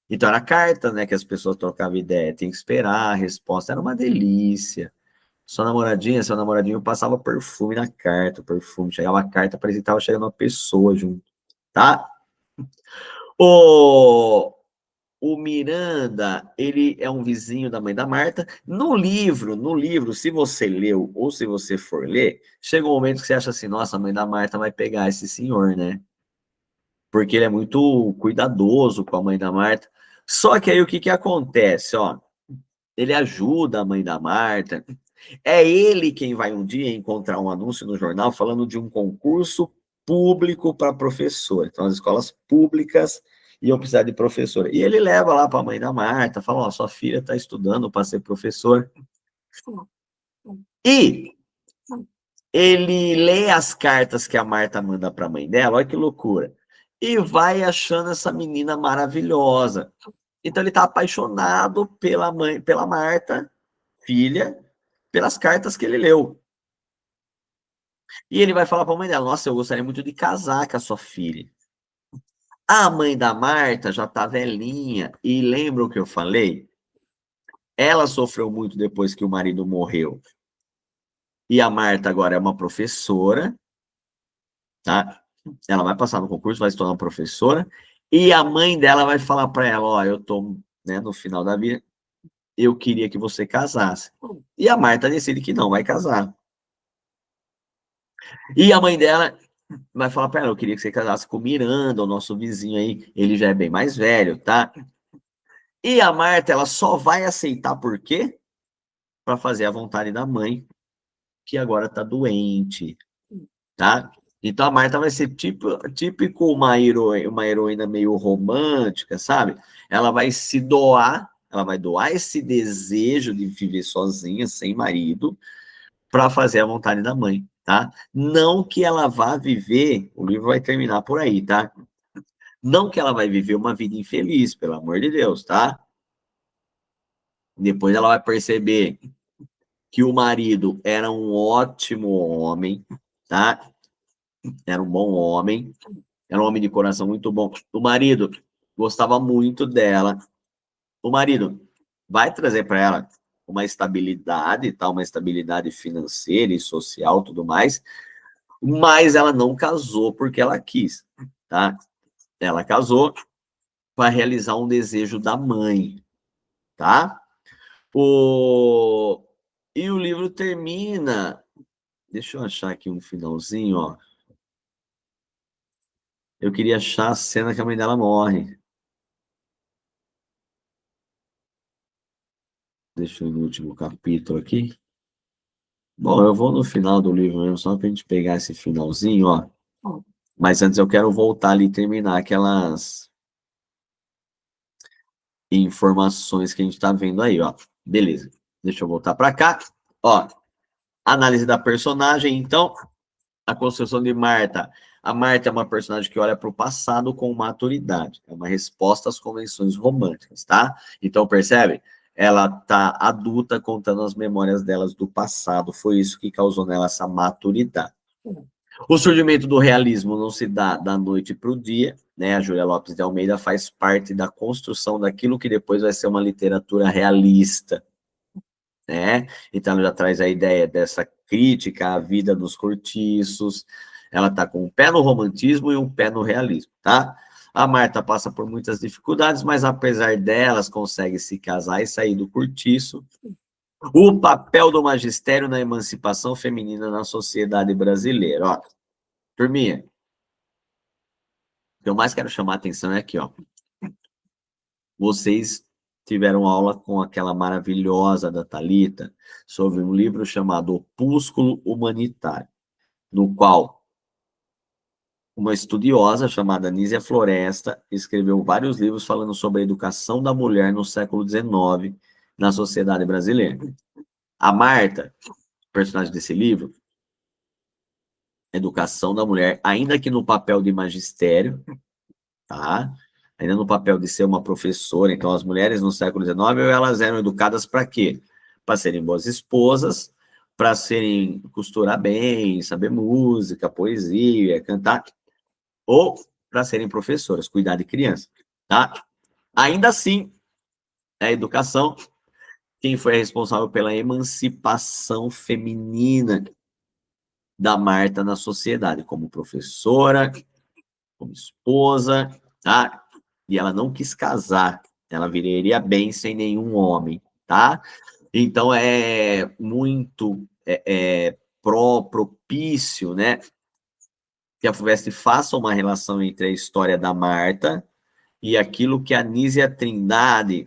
A: Então era carta, né? Que as pessoas trocavam ideia, tem que esperar a resposta, era uma delícia. Sua namoradinha, seu namoradinho passava perfume na carta, perfume, chegava a carta, parecia que estava chegando uma pessoa junto, tá? O, o Miranda, ele é um vizinho da mãe da Marta. No livro, se você leu ou se você for ler, chega um momento que você acha assim, nossa, a mãe da Marta vai pegar esse senhor, né? Porque ele é muito cuidadoso com a mãe da Marta. Só que aí o que que acontece, ó? Ele ajuda a mãe da Marta. É ele quem vai um dia encontrar um anúncio no jornal falando de um concurso público para professor. Então, as escolas públicas iam precisar de professor. E ele leva lá para a mãe da Marta, fala, ó, sua filha está estudando para ser professor. E ele lê as cartas que a Marta manda para a mãe dela, olha que loucura. E vai achando essa menina maravilhosa. Então ele está apaixonado pela mãe, pela Marta, filha, pelas cartas que ele leu. E ele vai falar para a mãe dela, nossa, eu gostaria muito de casar com a sua filha. A mãe da Marta já tá velhinha, e lembra o que eu falei? Ela sofreu muito depois que o marido morreu. E a Marta agora é uma professora, tá? Ela vai passar no concurso, vai se tornar professora, E a mãe dela vai falar para ela, ó, eu tô, né, no final da vida, eu queria que você casasse. E a Marta decide que não vai casar. E a mãe dela vai falar para ela, eu queria que você casasse com o Miranda, o nosso vizinho aí, ele já é bem mais velho, tá? E a Marta, ela só vai aceitar por quê? Para fazer a vontade da mãe, que agora tá doente, tá? Então a Marta vai ser típico uma heroína meio romântica, sabe? Ela vai se doar, ela vai doar esse desejo de viver sozinha, sem marido, para fazer a vontade da mãe, tá? Não que ela vá viver, o livro vai terminar por aí, tá? Não que ela vai viver uma vida infeliz, pelo amor de Deus, tá? Depois ela vai perceber que o marido era um ótimo homem, tá? Era um bom homem, era um homem de coração muito bom. O marido gostava muito dela. O marido vai trazer para ela uma estabilidade, tá? Uma estabilidade financeira e social, tudo mais, mas ela não casou porque ela quis, tá? Ela casou para realizar um desejo da mãe, tá? O... E o livro termina. Deixa eu achar aqui um finalzinho, ó. Eu queria achar a cena que a mãe dela morre. Deixa eu ir no último capítulo aqui. Bom, eu vou no final do livro mesmo, só pra gente pegar esse finalzinho, ó. Mas antes eu quero voltar ali e terminar aquelas informações que a gente tá vendo aí, ó. Beleza. Deixa eu voltar para cá. Ó, análise da personagem, então, a construção de Marta. A Marta é uma personagem que olha para o passado com maturidade. É uma resposta às convenções românticas, tá? Então, percebe? Ela tá adulta contando as memórias delas do passado. Foi isso que causou nela essa maturidade. O surgimento do realismo não se dá da noite para o dia, né? A Júlia Lopes de Almeida faz parte da construção daquilo que depois vai ser uma literatura realista, né? Então ela já traz a ideia dessa crítica à vida dos cortiços. Ela está com um pé no romantismo e um pé no realismo, tá? A Marta passa por muitas dificuldades, mas apesar delas, consegue se casar e sair do cortiço. O papel do magistério na emancipação feminina na sociedade brasileira. Ó, turminha, o que eu mais quero chamar a atenção é aqui, ó. Vocês tiveram aula com aquela maravilhosa da Thalita sobre um livro chamado Opúsculo Humanitário, no qual uma estudiosa chamada Nízia Floresta escreveu vários livros falando sobre a educação da mulher no século XIX na sociedade brasileira. A Marta, personagem desse livro, Educação da Mulher, ainda que no papel de magistério, tá? Ainda no papel de ser uma professora, então as mulheres no século XIX, elas eram educadas para quê? Para serem boas esposas, para serem costurar bem, saber música, poesia, cantar, ou para serem professoras, cuidar de criança, tá? Ainda assim, a educação, quem foi responsável pela emancipação feminina da Marta na sociedade, como professora, como esposa, tá? E ela não quis casar, ela viveria bem sem nenhum homem, tá? Então é muito propício, né, que a FUVEST faça uma relação entre a história da Marta e aquilo que a Nízia Trindade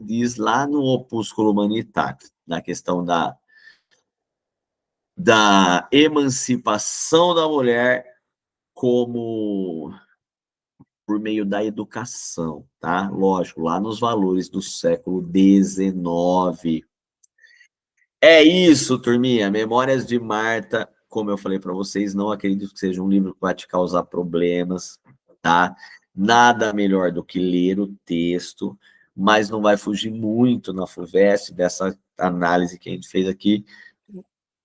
A: diz lá no Opúsculo Humanitário, na questão da emancipação da mulher como por meio da educação, tá? Lógico, lá nos valores do século XIX. É isso, turminha. Memórias de Marta, como eu falei para vocês, não acredito que seja um livro que vai te causar problemas, tá? Nada melhor do que ler o texto, mas não vai fugir muito na FUVEST dessa análise que a gente fez aqui.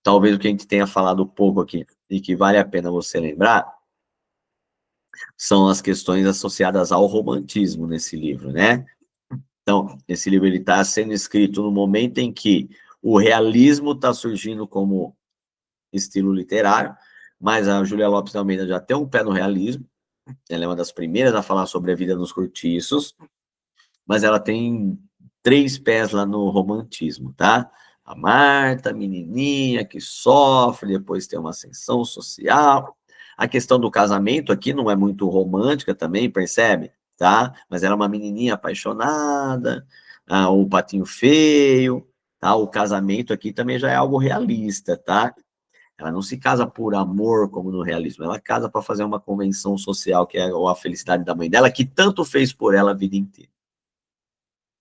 A: Talvez o que a gente tenha falado pouco aqui e que vale a pena você lembrar são as questões associadas ao romantismo nesse livro, né? Então, esse livro está sendo escrito no momento em que o realismo está surgindo como estilo literário, mas a Júlia Lopes de Almeida já tem um pé no realismo, Ela é uma das primeiras a falar sobre a vida nos cortiços, mas ela tem 3 pés lá no romantismo, tá? A Marta, a menininha que sofre, depois tem uma ascensão social. A questão do casamento aqui não é muito romântica também, percebe? Tá? Mas ela é uma menininha apaixonada, o patinho feio, tá? O casamento aqui também já é algo realista, tá? Ela não se casa por amor, como no realismo, ela casa para fazer uma convenção social, que é a felicidade da mãe dela, que tanto fez por ela a vida inteira.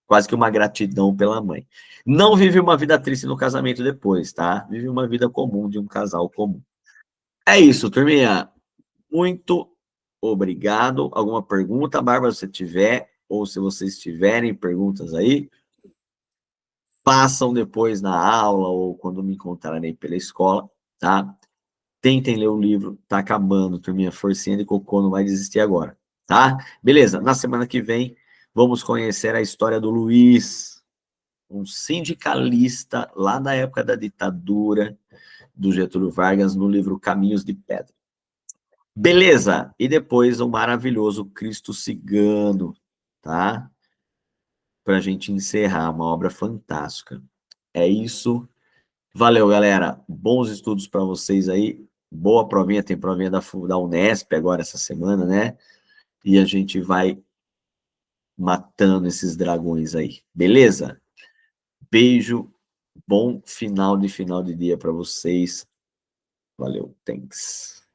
A: Quase que uma gratidão pela mãe. Não vive uma vida triste no casamento depois, tá? Vive uma vida comum de um casal comum. É isso, turminha. Muito obrigado. Alguma pergunta, Bárbara, se tiver, ou se vocês tiverem perguntas aí, façam depois na aula ou quando me encontrarem pela escola, tá? Tentem ler o livro, tá acabando, turminha. Forcinha de cocô não vai desistir agora, tá? Beleza, na semana que vem vamos conhecer a história do Luiz, um sindicalista lá da época da ditadura do Getúlio Vargas, no livro Caminhos de Pedra. Beleza, e depois o maravilhoso Cristo Cigano, tá? Pra gente encerrar, uma obra fantástica. É isso. Valeu, galera. Bons estudos para vocês aí. Boa provinha, tem provinha da Unesp agora essa semana, né? E a gente vai matando esses dragões aí. Beleza? Beijo. Bom final de dia para vocês. Valeu, thanks.